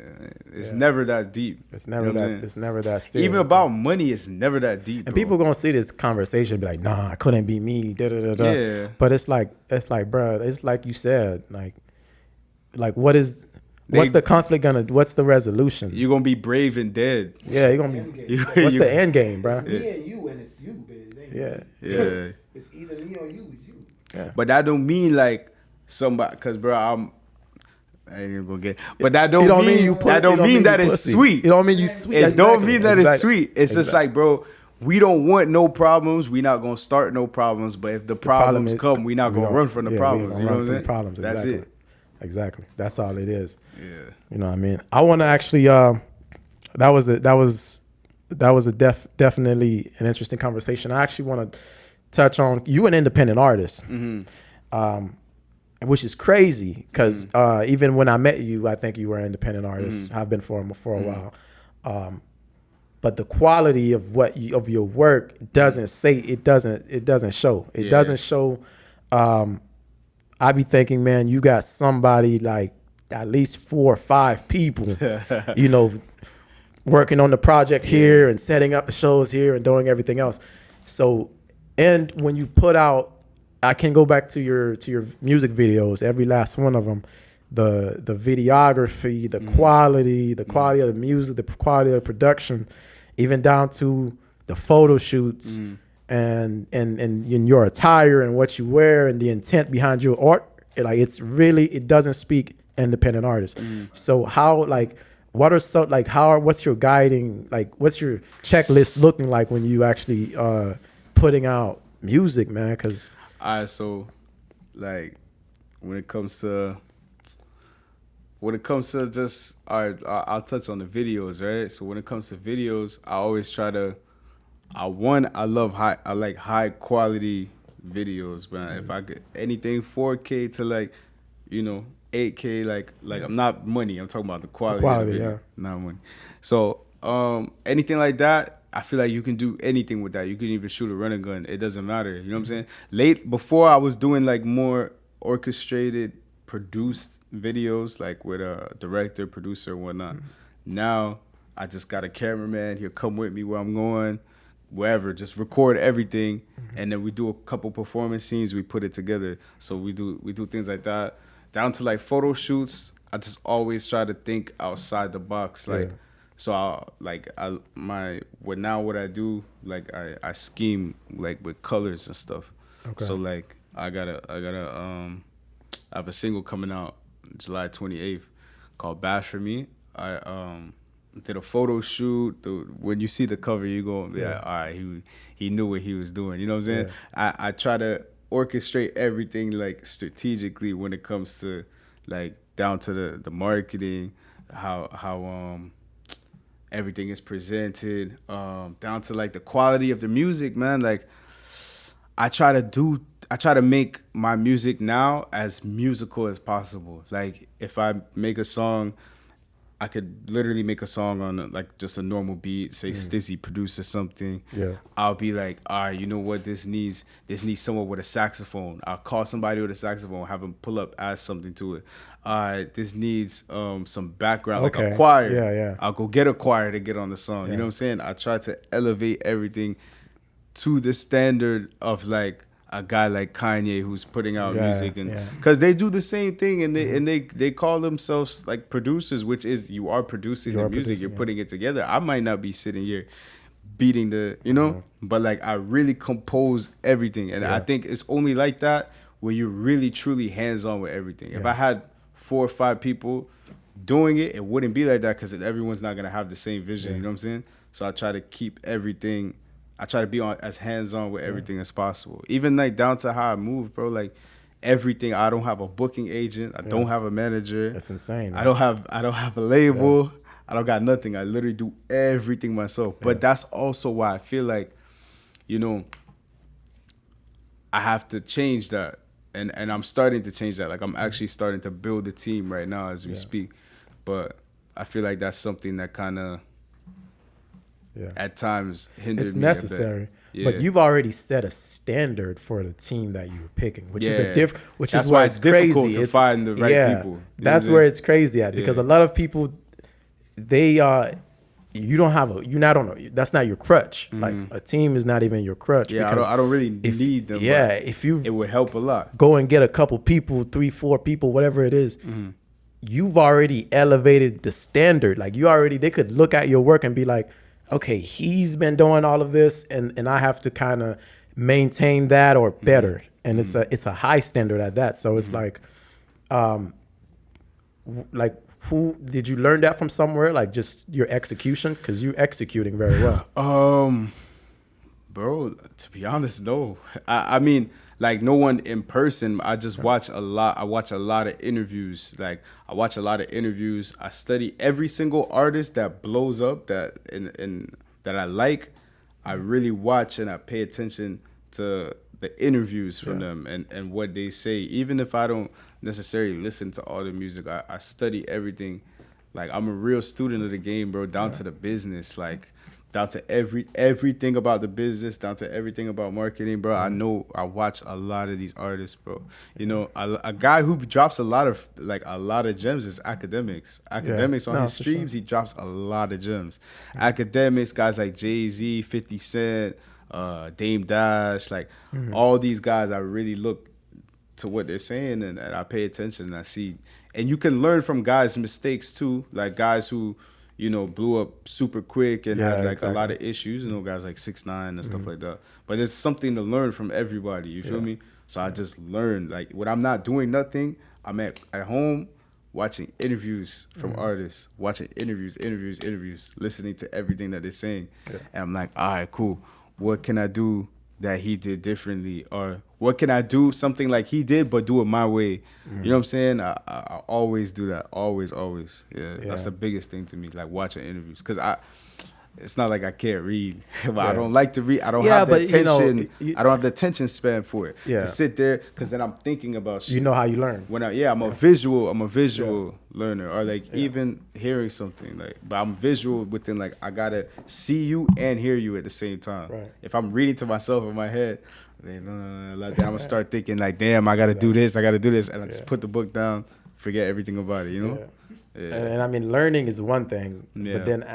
It's never that deep. It's never It's never that serious. Even about money, it's never that deep. And bro. people gonna see this conversation and be like, nah, it couldn't be me. Da da da da. Yeah. But it's like, bro. It's like you said, like what's the conflict what's the resolution? You're gonna be brave and dead. Yeah, you're gonna be. What's the end game, bro? It's me and you, and it's you, baby. Yeah. It's either me or you. It's you. Yeah. But that don't mean like somebody, cause bro, I ain't even gonna get. But that don't mean that it's sweet. It don't mean you sweet. It don't mean that it's sweet. It's just like, bro, we don't want no problems. We not gonna start no problems. But if the problems come, we not gonna run from the problems. You know what I'm saying? Problems. That's exactly. it. exactly. That's all it is. Yeah. You know what I mean? I want to actually. That was definitely an interesting conversation. I actually want to touch on you, an independent artist, which is crazy because even when I met you, I think you were an independent artist. I've been for a while. But the quality of of your work doesn't show. It doesn't show. I be thinking, man, you got somebody like at least 4 or 5 people, you know, working on the project here and setting up the shows here and doing everything else. So, and when you put out, I can go back to your music videos, every last one of them. The videography, the quality of the music, the quality of the production, even down to the photo shoots and in your attire and what you wear and the intent behind your art. Like it doesn't speak independent artist. So how what's your guiding, what's your checklist looking like when you actually putting out music, man? Cause so like when it comes to just, all right, I'll touch on the videos, right? So when it comes to videos, I always try to, I like high quality videos, man. If I get anything 4K to 8K, like I'm not money, I'm talking about the quality of the video, not money. So anything like that, I feel like you can do anything with that. You can even shoot a running gun. It doesn't matter. You know what I'm saying? Before I was doing more orchestrated, produced videos, with a director, producer, and whatnot. Now I just got a cameraman. He'll come with me where I'm going, wherever. Just record everything, and then we do a couple performance scenes. We put it together. So we do things like that. Down to photo shoots. I just always try to think outside the box. So what I do, I scheme with colors and stuff. Okay. So I have a single coming out July 28th called "Bash for Me." I did a photo shoot. When you see the cover, you go, yeah, all right, he knew what he was doing. You know what I'm saying? Yeah. I try to orchestrate everything strategically when it comes to down to the marketing, how everything is presented, down to the quality of the music, man. I try to make my music now as musical as possible. If I make a song, I could literally make a song on just a normal beat, say Stizzy produces something. Yeah. I'll be all right, you know what, this needs someone with a saxophone. I'll call somebody with a saxophone, have them pull up, add something to it. This needs some background, a choir. Yeah. I'll go get a choir to get on the song. Yeah. You know what I'm saying? I try to elevate everything to the standard of a guy like Kanye who's putting out music, and because they do the same thing, and they call themselves producers, which is you are producing the music, you're putting it together. I might not be sitting here beating but I really compose everything, and I think it's only like that when you're really truly hands on with everything. If I had 4 or 5 people doing it, it wouldn't be like that because everyone's not gonna have the same vision. You know what I'm saying? So I try to keep everything. I try to be as hands-on with everything as possible. Even down to how I move, bro. Everything. I don't have a booking agent. I don't have a manager. That's insane. Man. I don't have a label. Yeah. I don't got nothing. I literally do everything myself. But that's also why I feel I have to change that. And I'm starting to change that. I'm actually starting to build a team right now as we speak. But I feel that's something that kind of at times hinders me. It's necessary. But you've already set a standard for the team that you're picking, which is that's why it's difficult to find the right people. That's where it's crazy at, because a lot of people, that's not your crutch. A team is not even your crutch. Yeah, I don't really need them. Yeah, it would help a lot. Go and get a couple people, 3, 4 people, whatever it is. You've already elevated the standard. They could look at your work and be like, okay, he's been doing all of this, and I have to kind of maintain that or better. And it's a high standard at that. So it's who did you learn that from somewhere? Just your execution, because you're executing very well. Bro, to be honest, no. I mean, like no one in person. I just watch a lot. I watch a lot of interviews. Like I watch a lot of interviews. I study every single artist that blows up that and that I like. I really watch and I pay attention to the interviews from them and what they say. Even if I don't necessarily listen to all the music, I study everything. Like I'm a real student of the game, bro, down to the business, like down to everything about the business, down to everything about marketing, bro. I watch a lot of these artists, bro. You know, a guy who drops a lot of gems is Academics. Academics on his streams, he drops a lot of gems. Academics, guys like Jay-Z, 50 Cent, Dame Dash, like all these guys, I really look to what they're saying and I pay attention and I see. And you can learn from guys' mistakes too, like guys who, you know, blew up super quick and had like a lot of issues, you know, guys like 6ix9ine and stuff like that. But there's something to learn from everybody, you feel me? So I just learned, like when I'm not doing nothing, I'm at home watching interviews from artists, watching interviews, listening to everything that they're saying. And I'm like, all right, cool. What can I do that he did differently? Or what can I do something like he did but do it my way? You know what I'm saying? I always do that. Always. Yeah, that's the biggest thing to me, like watching interviews. Because it's not like I can't read. But I don't like to read. I don't have the attention. I don't have the attention span for it. To sit there, because then I'm thinking about shit. You know how you learn. I'm a visual learner, or like even hearing something, like, but I'm visual within, like, I gotta see you and hear you at the same time. Right. If I'm reading to myself in my head, then I'm gonna start thinking like, damn, I gotta do this, and I just put the book down, forget everything about it, you know. And I mean, learning is one thing, but then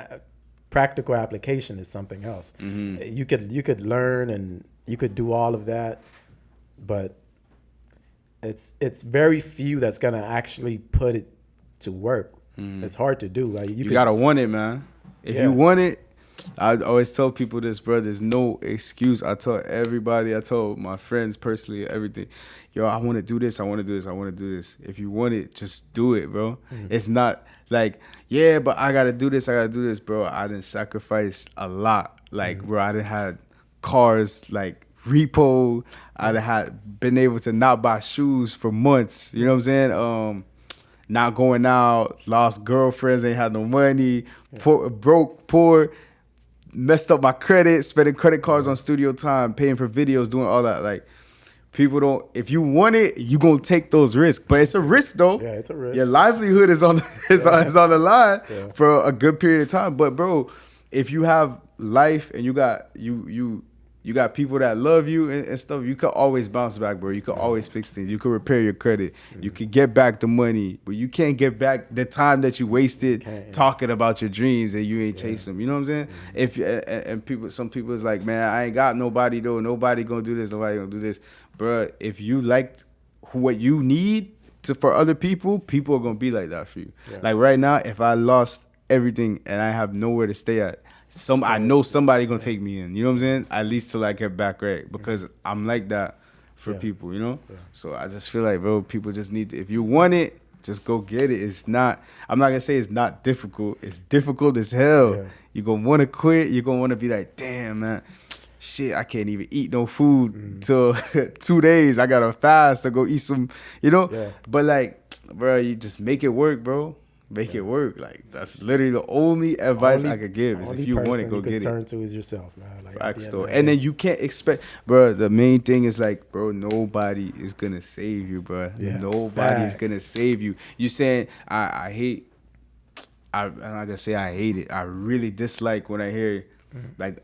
practical application is something else. You could learn and you could do all of that, but it's very few that's gonna actually put it to work. It's hard to do. Like you gotta want it, man. If you want it, I always tell people this, bro. There's no excuse. I tell everybody. I told my friends personally, everything. Yo, I want to do this. I want to do this. I want to do this. If you want it, just do it, bro. It's not like, yeah, but I gotta do this. I gotta do this, bro. I didn't sacrifice a lot. Like, bro, I didn't have cars like repo. I done had been able to not buy shoes for months. You know what I'm saying? Not going out, lost girlfriends, ain't had no money, poor, messed up my credit, spending credit cards on studio time, paying for videos, doing all that. Like, people don't, if you want it, you gonna take those risks. But it's a risk though. Yeah, it's a risk. Your livelihood is on is on the line for a good period of time. But bro, if you have life and you got you got people that love you and stuff, you can always bounce back, bro. You can always fix things. You can repair your credit. You can get back the money, but you can't get back the time that you wasted talking about your dreams and you ain't chase them. You know what I'm saying? If and some people is like, man, I ain't got nobody though. Nobody gonna do this. Nobody gonna do this, bro. If you like what you need for other people, people are gonna be like that for you. Like right now, if I lost everything and I have nowhere to stay at, I know somebody gonna take me in. You know what I'm saying? At least till I get back right, because I'm like that for people. You know. So I just feel like, bro, people just need to. If you want it, just go get it. It's not. I'm not gonna say it's not difficult. It's difficult as hell. You gonna want to quit. You gonna want to be like, damn, man. Shit, I can't even eat no food till 2 days. I gotta fast to go eat some. You know. But like, bro, you just make it work, bro. Make it work. Like, that's literally the only advice I could give. Is if you want it, go get it. Turn to is yourself, man. Like, and then you can't expect, bro. The main thing is like, bro, nobody is gonna save you, bro. Nobody is gonna save you. You saying I hate. I'm not gonna say I hate it. I really dislike when I hear like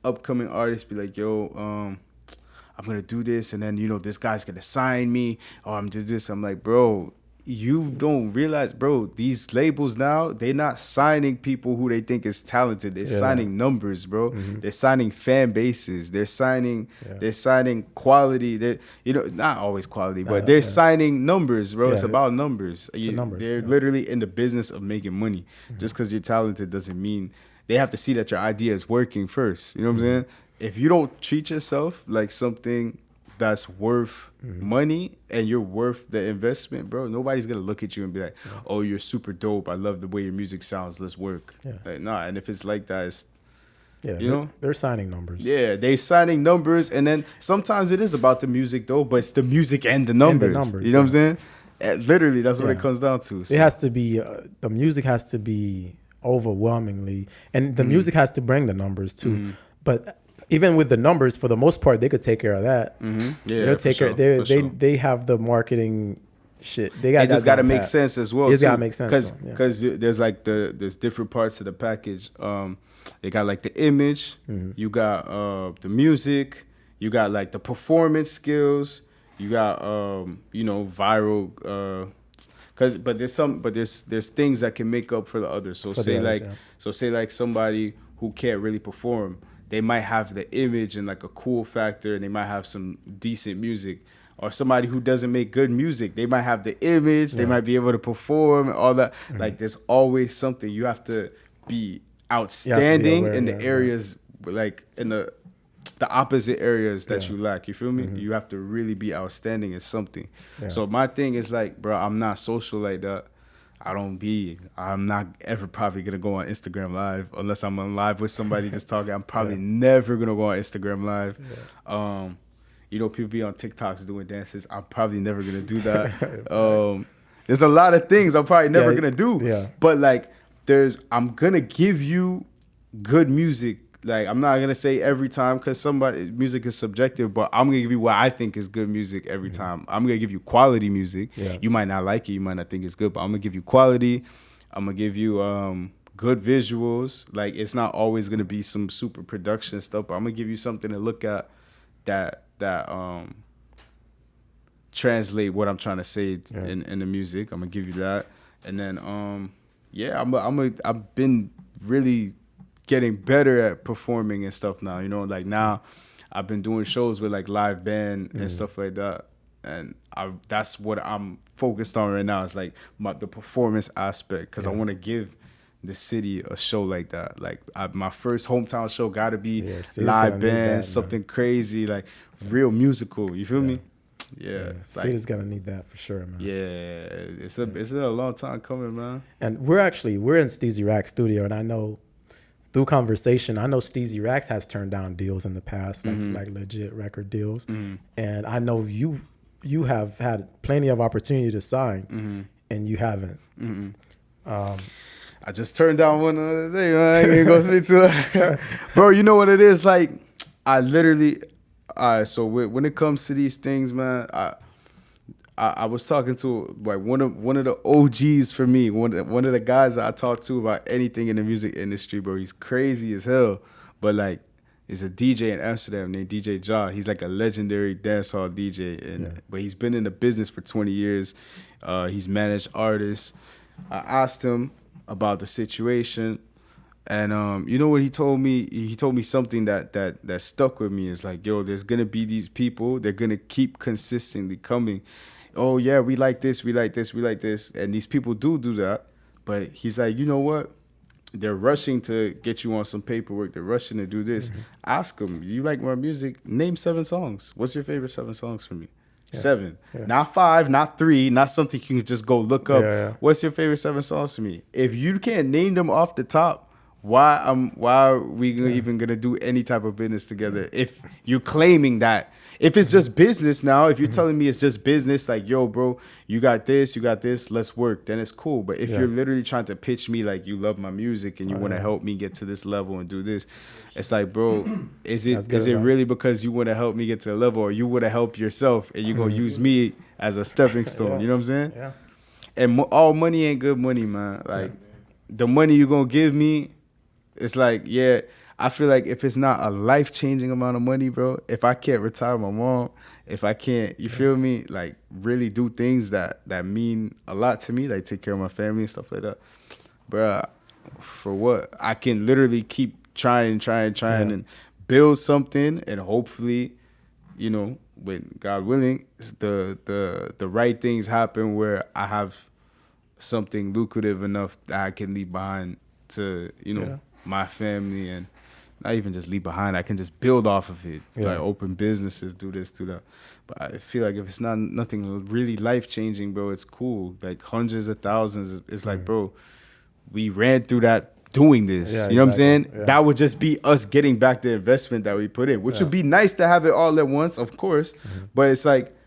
upcoming artists be like, yo, I'm gonna do this, and then this guy's gonna sign me, or I'm doing this. I'm like, bro. You don't realize, bro, these labels now, they're not signing people who they think is talented. They're signing numbers, bro. They're signing fan bases. They're signing quality. They're, not always quality, but they're signing numbers, bro. It's about numbers. They're literally in the business of making money. Just because you're talented doesn't mean they have to see that your idea is working first. You know what I'm saying? If you don't treat yourself like something that's worth money and you're worth the investment, bro, nobody's gonna look at you and be like, oh, you're super dope, I love the way your music sounds, let's work. Like, nah. And if it's like that, Yeah, You know? they're signing numbers. Yeah, they signing numbers, and then sometimes it is about the music though, but it's the music and the numbers. numbers, You know what I'm yeah. saying? Literally, that's what Yeah. it comes down to. So. It has to be the music has to be overwhelmingly, and the music has to bring the numbers too. But even with the numbers, for the most part, they could take care of that. Yeah, They'll take care. They have the marketing shit. They got. It just got to make sense as well. It's got to make sense because there's like there's different parts of the package. They got like the image. You got the music. You got like the performance skills. You got viral. But there's things that can make up for the others. So say like somebody who can't really perform, they might have the image and like a cool factor, and they might have some decent music. Or somebody who doesn't make good music, they might have the image, they might be able to perform and all that. Like there's always something. You have to be outstanding in the areas, like in the opposite areas that you lack. You feel me? You have to really be outstanding in something. So my thing is like, bro, I'm not social like that. I'm not ever probably gonna go on Instagram Live unless I'm on live with somebody just talking. I'm probably never gonna go on Instagram Live. People be on TikToks doing dances. I'm probably never gonna do that. There's a lot of things I'm probably never gonna do. Yeah. But like, I'm gonna give you good music. Like, I'm not gonna say every time because music is subjective, but I'm gonna give you what I think is good music every time. I'm gonna give you quality music. Yeah. You might not like it, you might not think it's good, but I'm gonna give you quality. I'm gonna give you good visuals. Like, it's not always gonna be some super production stuff, but I'm gonna give you something to look at that translate what I'm trying to say in the music. I'm gonna give you that, and then I've been really getting better at performing and stuff now. Like now I've been doing shows with like live band and stuff like that, and that's what I'm focused on right now. It's like the performance aspect, because I want to give the city a show like that. Like my first hometown show gotta be live band, something crazy, like real musical. You feel me? Yeah. City's gonna need that for sure, man. Yeah, it's a long time coming, man. And we're in Steezy Rack's studio, and I know through conversation, I know Steezy Racks has turned down deals in the past, like legit record deals, and I know you have had plenty of opportunity to sign, and you haven't. I just turned down one the other day, man. I ain't gonna go speak to it. Bro, you know what it is? Like, I literally, so when it comes to these things, man, I was talking to like one of the OGs for me, one of the guys that I talk to about anything in the music industry, bro. He's crazy as hell, but like, is a DJ in Amsterdam named DJ Ja. He's like a legendary dancehall DJ, but he's been in the business for 20 years. He's managed artists. I asked him about the situation, and you know what he told me? He told me something that stuck with me. It's like, yo, there's gonna be these people. They're gonna keep consistently coming. Oh yeah, we like this, we like this, we like this, and these people do that. But he's like, you know what? They're rushing to get you on some paperwork. They're rushing to do this. Ask them, you like my music? Name 7 songs. What's your favorite 7 songs for me? 7. Not 5, not 3, not something you can just go look up. What's your favorite 7 songs for me? If you can't name them off the top, why are we even gonna do any type of business together? If you're claiming that, if it's just business now, if you're telling me it's just business, like, yo, bro, you got this, let's work, then it's cool. But if you're literally trying to pitch me like you love my music and you want to help me get to this level and do this, it's like, bro, is it really because you want to help me get to the level, or you want to help yourself and you're gonna use me as a stepping stone? You know what I'm saying? Yeah. And all money ain't good money, man. Like, the money you're gonna give me, it's like, I feel like if it's not a life-changing amount of money, bro, if I can't retire my mom, if I can't, you feel me, like really do things that mean a lot to me, like take care of my family and stuff like that, bro, for what? I can literally keep trying and build something, and hopefully, when God willing, the right things happen where I have something lucrative enough that I can leave behind to, my family, and not even just leave behind. I can just build off of it, like open businesses, do this, do that. But I feel like if it's nothing really life changing, bro, it's cool. Like hundreds of thousands, it's like, bro, we ran through that doing this. Yeah, you know what I'm saying? exactly. Yeah. That would just be us getting back the investment that we put in, which would be nice to have it all at once, of course. But it's like,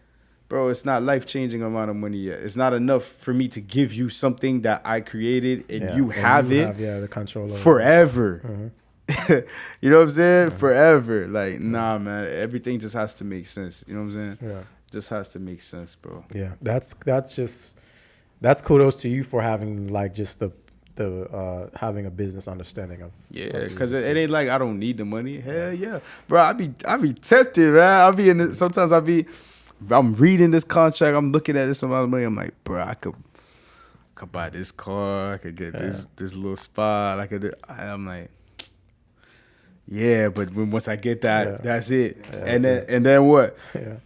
bro, it's not life-changing amount of money yet. It's not enough for me to give you something that I created and you have it the control over forever. You know what I'm saying? Forever. Like, nah, man. Everything just has to make sense. You know what I'm saying? Yeah. Just has to make sense, bro. Yeah, that's kudos to you for having like just the having a business understanding of Because it ain't like I don't need the money. Hell yeah, bro. I be tempted, man. Sometimes I'm reading this contract. I'm looking at this amount of money. I'm like, bro, I could buy this car. I could get this little spot. I'm like, yeah, but once I get that, that's it. And then what? Yeah.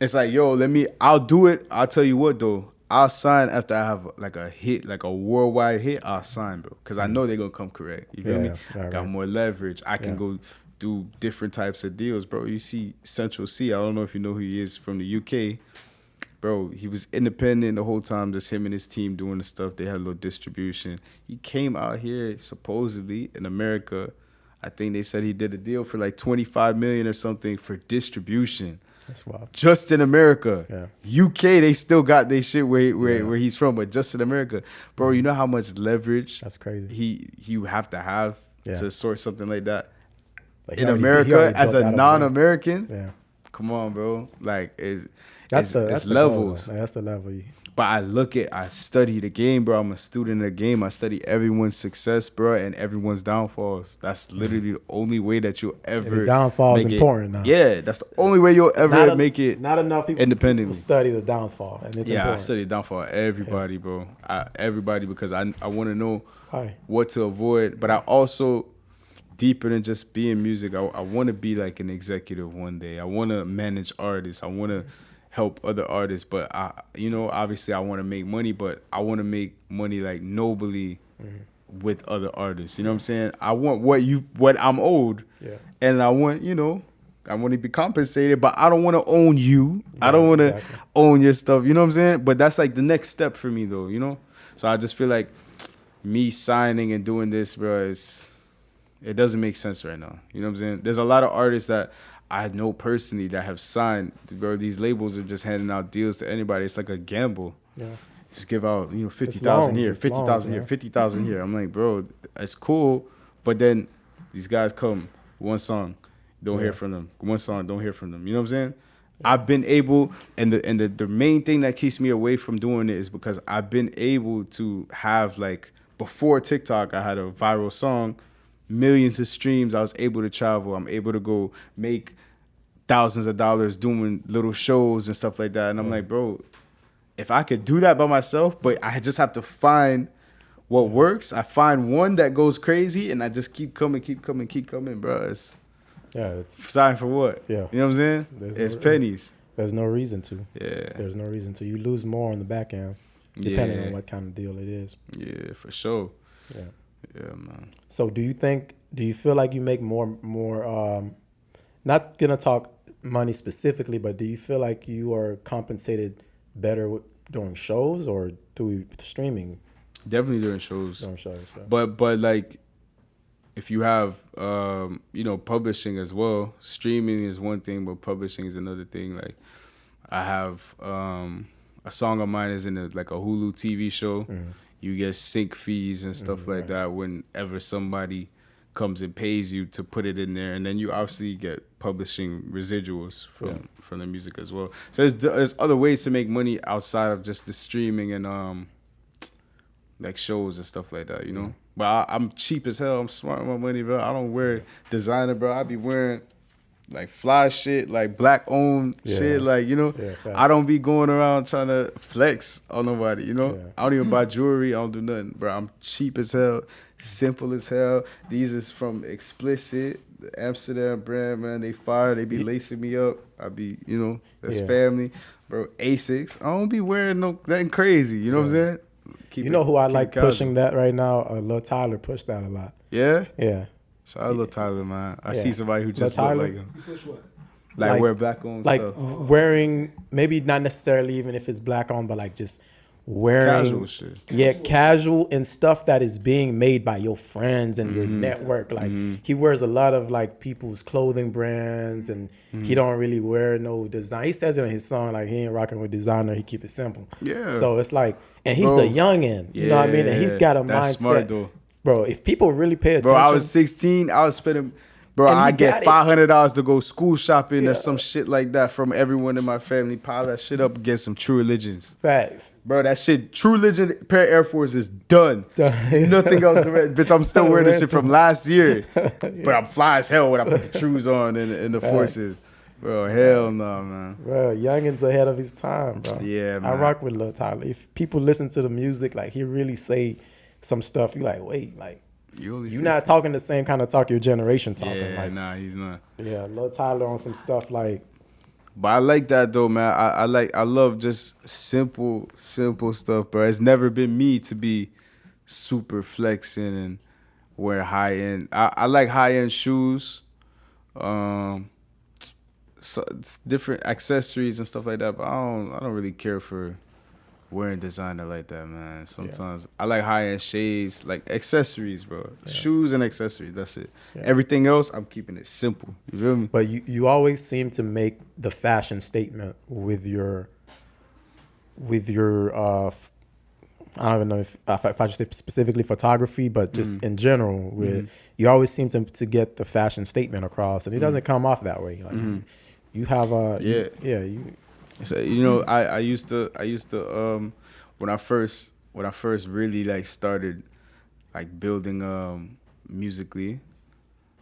It's like, yo, I'll do it. I'll tell you what though. I'll sign after I have like a hit, like a worldwide hit. I'll sign, bro, because I know they're gonna come correct. You feel me? Right, Got more leverage. I can go do different types of deals, bro. You see Central C. I don't know if you know who he is from the UK, bro. He was independent the whole time. Just him and his team doing the stuff. They had a little distribution. He came out here supposedly in America. I think they said he did a deal for like 25 million or something for distribution. That's wild. Just in America. Yeah. UK, they still got their shit where he's from, but just in America. Bro, you know how much leverage That's crazy. he have to have to sort something like that Like in America as a non-American? Yeah. Come on, bro. Like That's it's the levels. goal. Like, that's the level. But I study the game, bro. I'm a student of the game. I study everyone's success, bro, and everyone's downfalls. That's literally the only way that you'll ever. And the downfall is make it. important now. Yeah, that's the only way you'll ever make it. Not enough people independently. study the downfall, and it's I important. study the downfall of everybody, bro. Everybody, because I want to know Hi. what to avoid. But I also, deeper than just being music, I want to be like an executive one day. I want to manage artists. I want to help other artists, but obviously I want to make money, but I want to make money like nobly with other artists. You know what I'm saying? I want what I'm owed, and I want to be compensated, but I don't want to own you. I don't want to own your stuff. You know what I'm saying? But that's like the next step for me, though. You know, so I just feel like me signing and doing this, bro, it doesn't make sense right now. You know what I'm saying? There's a lot of artists that I know personally that have signed, bro. These labels are just handing out deals to anybody. It's like a gamble. Yeah. Just give out, 50,000 here, 50,000 here, 50,000 here. I'm like, bro, it's cool, but then these guys come, one song, don't hear from them. One song, don't hear from them. You know what I'm saying? I've been able, and the main thing that keeps me away from doing it is because I've been able to have, like, before TikTok, I had a viral song, millions of streams. I was able to travel. I'm able to go make thousands of dollars doing little shows and stuff like that. And I'm like, bro, if I could do that by myself, but I just have to find what works. I find one that goes crazy, and I just keep coming, bro. It's sign for what? Yeah. You know what I'm saying? It's pennies. There's no reason to. Yeah. There's no reason to. You lose more on the back end, depending on what kind of deal it is. Yeah, for sure. Yeah. Yeah, man. So do you feel like you make more not gonna talk money specifically, but do you feel like you are compensated better during shows or through streaming? Definitely during shows. Yeah. But like, if you have publishing as well, streaming is one thing, but publishing is another thing. Like, I have a song of mine is in a Hulu TV show. Mm-hmm. You get sync fees and stuff like that whenever somebody comes and pays you to put it in there, and then you obviously get publishing residuals from the music as well. So there's other ways to make money outside of just the streaming and like shows and stuff like that, But I'm cheap as hell. I'm smart with my money, bro. I don't wear designer, bro. I be wearing like fly shit, like black owned shit, like I don't be going around trying to flex on nobody, I don't even buy jewelry. I don't do nothing, bro. I'm cheap as hell, simple as hell. These is from Explicit, the Amsterdam brand, man. They fire. They be lacing me up. I be, that's family, bro. Asics. I don't be wearing nothing crazy. You know what I'm saying? Who I like pushing that right now? Lil Tyler pushed that a lot. Yeah. Yeah. Shout out Lil Tyler, man. I see somebody who just look like him. You push what? Like wear black on like stuff. wearing, maybe not necessarily even if it's black on, but like just wearing Casual shit. casual and stuff that is being made by your friends and your network. Like he wears a lot of like people's clothing brands, and he don't really wear no design. He says it in his song, like he ain't rocking with designer, he keep it simple. Yeah. So it's like, and he's Bro. a youngin, you know what I mean? And he's got a That's mindset. smart, though. Bro, if people really pay attention. Bro, I was 16. I was spending. Bro, And he I get got it. $500 to go school shopping Yeah. or some shit like that from everyone in my family. Pile that shit up, get some True Religions. Facts. Bro, that shit, True Religion pair of Air Force is done. Done. Nothing else. Bitch, I'm still wearing this shit from last year. But I'm fly as hell when I put the Trues on in the Facts. forces. Bro, hell no, man. Bro, youngin's ahead of his time, bro. Yeah, I man. rock with Lil Tyler. If people listen to the music, like he really say some stuff, you like, wait, like you're not talking the same kind of talk your generation talking. Yeah, like, nah, he's not. yeah, Lil Tyler on some stuff like, But I like that though, man. I love just simple stuff, bro. It's never been me to be super flexing and wear high end. I like high end shoes, so it's different accessories and stuff like that. But I don't really care for wearing designer like that, man. Sometimes I like high end shades, like accessories, bro. Yeah. Shoes and accessories. That's it. Yeah. Everything else, I'm keeping it simple. You feel me? but you always seem to make the fashion statement with your I don't even know if I should say specifically photography, but just in general, with you always seem to get the fashion statement across, and it doesn't come off that way. Like you have a you So, you know, I used to when I first really like started like building musically,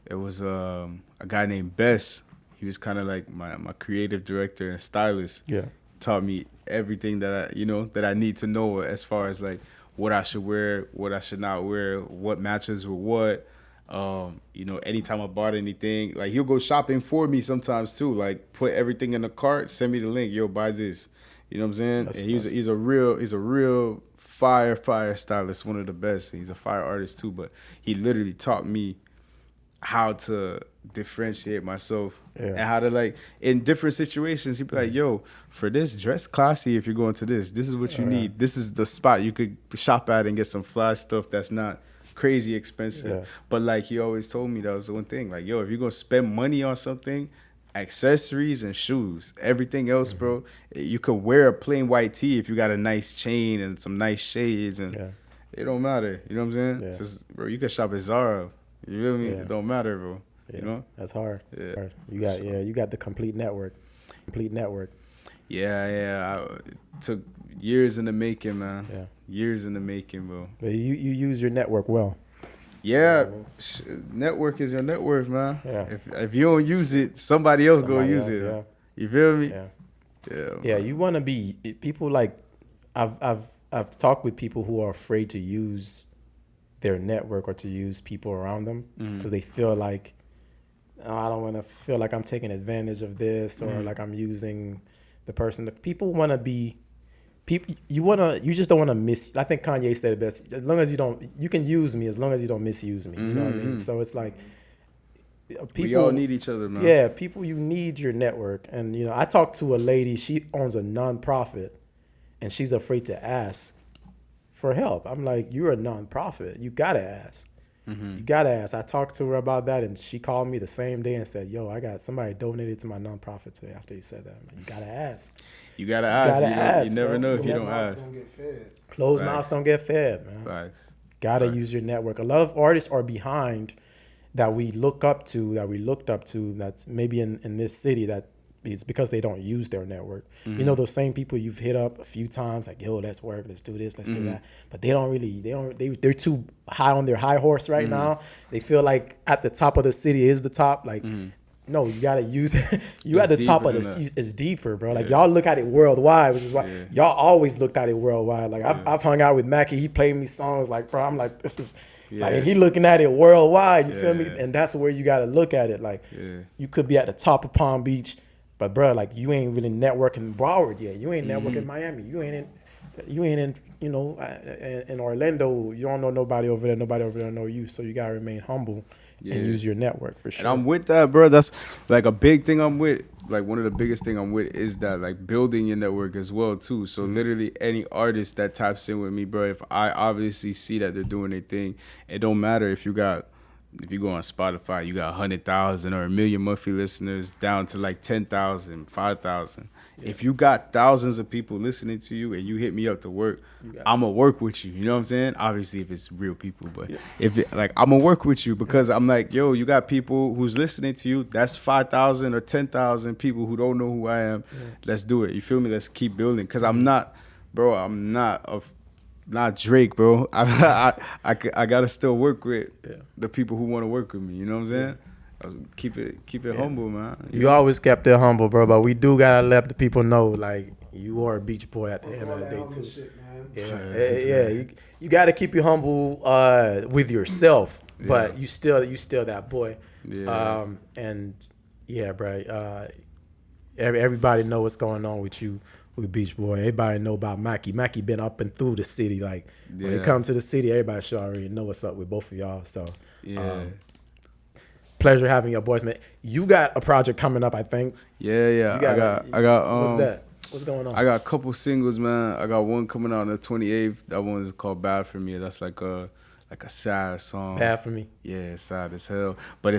it was a guy named Bess. He was kind of like my creative director and stylist. yeah Taught me everything that I need to know as far as like what I should wear, what I should not wear, what matches with what. Anytime I bought anything, like he'll go shopping for me sometimes too. Like put everything in the cart, send me the link, yo, buy this. You know what I'm saying? And he's a real fire stylist, one of the best. He's a fire artist too, but he literally taught me how to differentiate myself and how to like in different situations. He'd be like, yo, for this, dress classy. If you're going to this is what you need. This is the spot you could shop at and get some fly stuff that's not crazy expensive. But like he always told me, that was the one thing, like, yo, if you're gonna spend money on something, accessories and shoes, everything else, bro, you could wear a plain white tee if you got a nice chain and some nice shades, and it don't matter. You know what I'm saying? Just, bro, you could shop at Zara. You feel me? It don't matter, bro. You know? That's hard. Yeah. You got the complete network. Yeah. It took years in the making, man. Yeah. Years in the making, bro. But you use your network well. Yeah, network is your network, man. Yeah. If you don't use it, somebody else gonna use it. Yeah. You feel me? Yeah. Yeah. You want to be people like I've talked with people who are afraid to use their network or to use people around them because they feel like, oh, I don't want to feel like I'm taking advantage of this or like I'm using the person. The people want to be people. You just don't want to miss. I think Kanye said it best. As long as you can use me as long as you don't misuse me. You know what I mean? So it's like people. We all need each other, man. Yeah, people. You need your network, and I talked to a lady. She owns a nonprofit, and she's afraid to ask for help. I'm like, you're a nonprofit. You gotta ask. You gotta ask. I talked to her about that, and she called me the same day and said, "Yo, I got somebody donated to my nonprofit today." After you said that, I'm like, you gotta ask. You gotta ask. You never bro. know if you Closed don't mouths ask. don't get fed. Closed Facts. mouths don't get fed, man. Facts. Gotta use your network. A lot of artists are behind that we looked up to, that's maybe in this city that it's because they don't use their network. Those same people you've hit up a few times, like, yo, let's work, let's do this, let's do that. But they're too high on their high horse right now. They feel like at the top of the city is the top. Like, no, you gotta use it. You at the top of it's deeper, bro. Like y'all look at it worldwide, which is why y'all always looked at it worldwide. Like I've hung out with Mackie, he played me songs like, bro, I'm like, this is like, and he looking at it worldwide, you feel me? And that's where you gotta look at it. Like you could be at the top of Palm Beach, but bro, like you ain't really networking in Broward yet. You ain't networking in Miami. You ain't in in Orlando. You don't know nobody over there. Nobody over there know you. So you gotta remain humble and use your network for sure. And I'm with that, bro. That's like a big thing I'm with. Like one of the biggest thing I'm with is that like building your network as well too. So literally any artist that taps in with me, bro, if I obviously see that they're doing their thing, it don't matter if you go on Spotify, you got 100,000 or 1 million monthly listeners down to like 10,000, 5,000. Yeah. If you got thousands of people listening to you and you hit me up to work, I'm going to work with you. You know what I'm saying? Obviously, if it's real people, but if it, like, I'm going to work with you because I'm like, yo, you got people who's listening to you. That's 5,000 or 10,000 people who don't know who I am. Yeah. Let's do it. You feel me? Let's keep building. Because I'm not Drake, bro. I gotta still work with the people who want to work with me. You know what I'm saying? Keep it humble, man. You always kept it humble, bro. But we do gotta let the people know, like, you are a beach boy at the end of the day too. Shit, you gotta keep you humble with yourself, but you still that boy. Yeah. And yeah, bro. Everybody know what's going on with you. With Beach Boy, everybody know about Mackie. Mackie been up and through the city. Like when it comes to the city, everybody should already know what's up with both of y'all. So, pleasure having your boys, man. You got a project coming up, I think. Yeah. I got. What's that? What's going on? I got a couple singles, man. I got one coming out on the 28th. That one is called "Bad for Me." That's like a sad song. Bad for Me. Yeah, it's sad as hell, but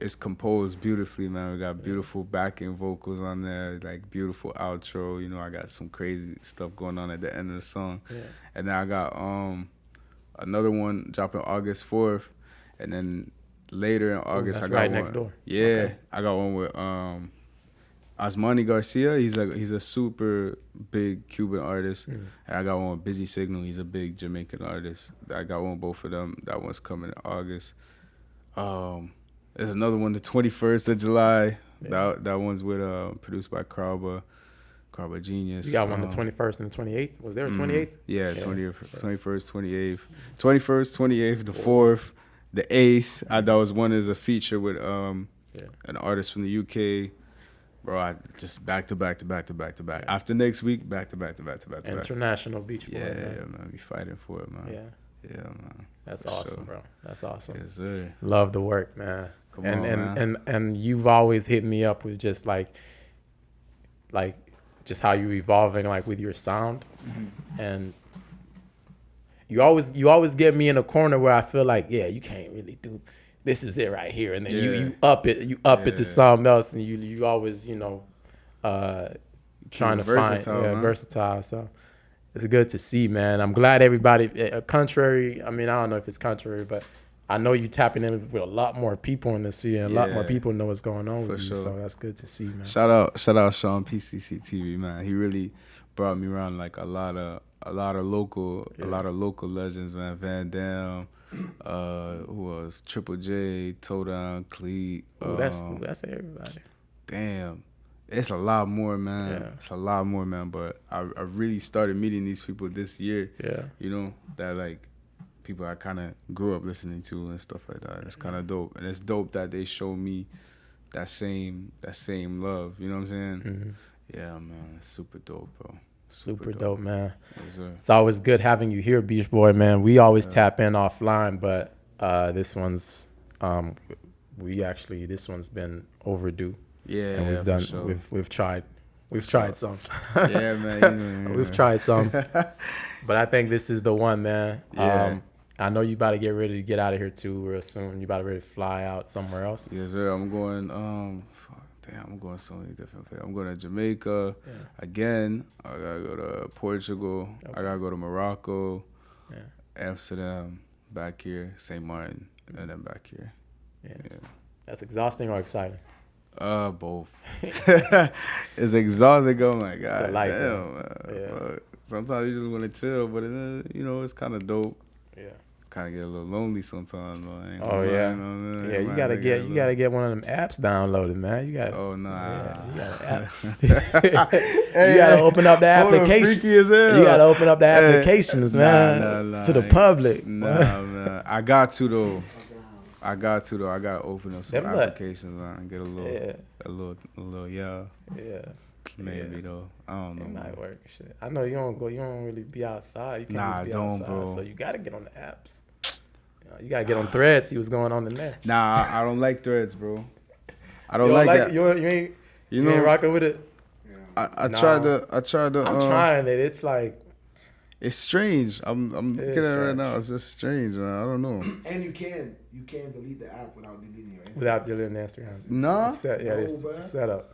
it's composed beautifully, man. We got beautiful backing vocals on there, like beautiful outro. You know, I got some crazy stuff going on at the end of the song. Yeah. And then I got another one dropping August 4th, and then later in August I got right one. next door. Yeah, okay. I got one with Asmani Garcia. He's a super big Cuban artist, and I got one with Busy Signal. He's a big Jamaican artist. I got one with both of them. That one's coming in August. There's another one, the 21st of July. Yeah. That one's with produced by Crowba Genius. You got one the 21st and the 28th. Was there a 28th? Yeah, 20th, 21st, 28th. 21st, 28th, the 4th, the 8th. That was one as a feature with an artist from the UK. Bro, I just back to back. Yeah. After next week, back to back. International Beach Boy. Yeah, man. We fighting for it, man. Yeah, man. That's awesome, bro. That's awesome. Yes, sir. Love the work, man. Come on, man. And you've always hit me up with just like just how you evolving like with your sound, and you always get me in a corner where I feel like you can't really do this is it right here, and then you up it to something else, and you always trying to versatile, find versatile. So it's good to see, man. I'm glad everybody contrary. I mean, I don't know if it's contrary, but I know you tapping in with a lot more people in the city, and a lot more people know what's going on with you. So that's good to see, man. Shout out Sean PCC TV, man. He really brought me around like a lot of local legends, man. Van Dam, who was Triple J, Toe Down, Cleat. That's everybody. Damn. It's a lot more, man. Yeah. It's a lot more, man. But I really started meeting these people this year. Yeah. You know, that like people I kind of grew up listening to and stuff like that. It's kind of dope. And it's dope that they show me that same love. You know what I'm saying? Mm-hmm. Yeah, man. It's super dope, bro. Super dope, man. Yes, it's always good having you here, Beach Boy, man. We always tap in offline, but this one's this one's been overdue. Yeah, and we've done. Sure. We've tried some. Yeah, man. We've tried some, but I think this is the one, man. Yeah. I know you about to get ready to get out of here too real soon. You about to ready to fly out somewhere else. Yes, sir. I'm going. I'm going so many different places. I'm going to Jamaica again. I gotta go to Portugal. Okay. I gotta go to Morocco, Amsterdam, back here, St. Martin, and then back here. Yeah. That's exhausting or exciting? Both. It's exhausting. Oh my god, it's the life, damn, man. But sometimes you just want to chill, but it's kind of dope. Yeah. Kind of get a little lonely sometimes, though. You gotta get one of them apps downloaded, man. You gotta. Oh nah. You gotta open up the application. You gotta open up the applications, man, to the public. Nah, man. I got to though. I gotta open up some applications and get a little maybe though. I don't know. It might work. Shit. I know you don't really be outside. You can't just be outside. Bro. So you gotta get on the apps. You gotta get on Threads, see what's going on in there. Nah, I don't like threads, bro. I You don't don't like like that. it? You ain't You you ain't know, rocking with it. I Nah. tried to. I'm trying it. It's like It's strange. I'm It looking is at it right strange. now. It's just strange, man. I don't know. And you can delete the app without deleting your Instagram. without deleting Instagram. Nah. It's set, yeah, No, it's a bruh. setup.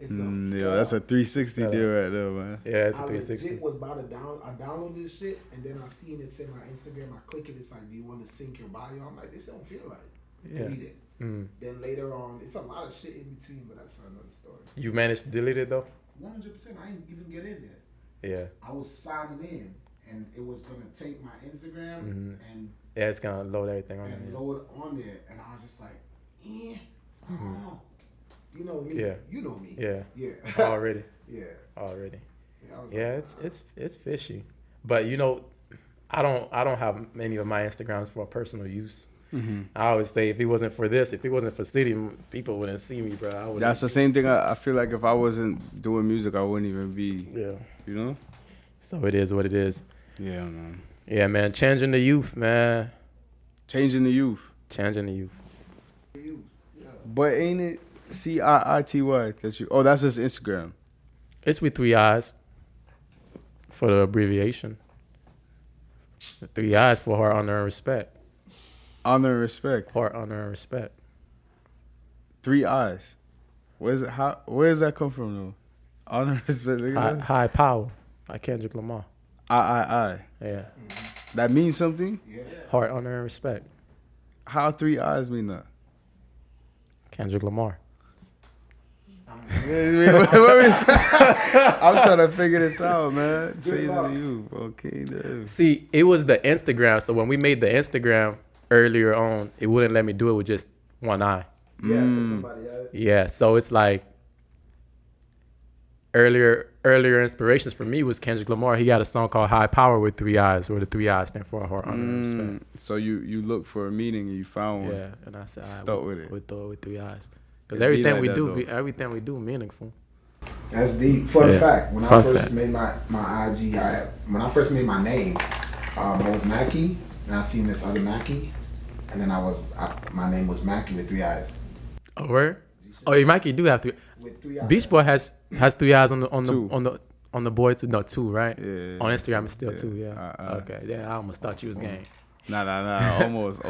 It's a Yeah, that's a 360 Setup. deal right there, man. Yeah, it's a I 360. legit was about to I downloaded this shit and then I seen it say my Instagram. I click it. It's like, do you want to sync your bio? I'm like, this don't feel right. Yeah. Delete it. Mm. Then later on, it's a lot of shit in between, but that's another story. You managed to delete it though? 100%. I didn't even get in there. Yeah. I was signing in, and it was gonna take my Instagram and Yeah, it's gonna load everything on there. load on there, and I was just like, I don't know. You know me. Yeah. You know me. Yeah. Yeah. Already. Yeah. Already. Yeah, I was Yeah, like, it's fishy. But you know, I don't have many of my Instagrams for personal use. I always say if it wasn't for this, if it wasn't for City, people wouldn't see me, bro. I would. That's the same thing. I feel like if I wasn't doing music, I wouldn't even be. Yeah. You know. So it is what it is. Yeah, man. Yeah, man. Changing the youth, man. Changing the youth. Changing the youth. But ain't it CIITY that you? Oh, that's just Instagram. It's with 3 eyes for the abbreviation. The 3 eyes for heart, honor, and respect. Honor and respect. Heart, honor, and respect. 3 eyes. Where does that come from though? Honor and respect. Look at that. High power. By Kendrick Lamar. I. Yeah. That means something. Heart, honor, and respect. How 3 eyes mean that? Kendrick Lamar. I'm trying to figure this out, man. Changing the youth. Okay, then. See, it was the Instagram. So when we made the Instagram earlier on, it wouldn't let me do it with just one eye. yeah, 'cause somebody had it. Yeah. So it's like earlier inspirations for me was Kendrick Lamar. He got a song called High Power with 3 eyes, where the 3 eyes stand for heart, honor, and respect. So you look for a meaning and you found one. Yeah. And I said, Stuck with it. With 3 eyes. Because It be everything like we that, do, though. everything we do meaningful. That's deep. Fun Yeah. fact. When Fun I first fact. made my IG, when I first made my name, I was Mackie, and I seen this other Mackie, and then my name was Mackie with 3 eyes. Oh, where? Oh, you might do have 3. With 3 eyes. Beach Boy has 3 eyes on the Two. on the boy too. No, 2, right? Yeah, On Instagram it's still yeah. 2. Yeah. Okay. Yeah, I almost thought you was gang. Nah. Almost.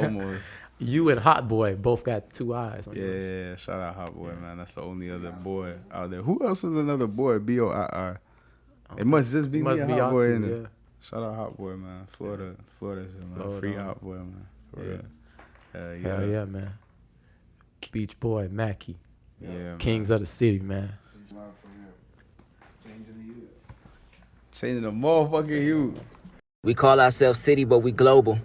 You and Hot Boy both got 2 eyes on yours. Yeah. Shout out Hot Boy, man. That's the only other boy out there. Who else is another boy? BOII. It must just be It must me and be Hot y'all Boy two, in it. yeah. Shout out Hot Boy, man. Florida shit, man. Florida. Free Hot Boy, man. For Yeah. real. Hell yeah, man. Beach Boy, Mackie. Yeah, man. Kings of the city, man. Love for real. Changing the youth. Changing the motherfucking youth. We call ourselves City, but we global.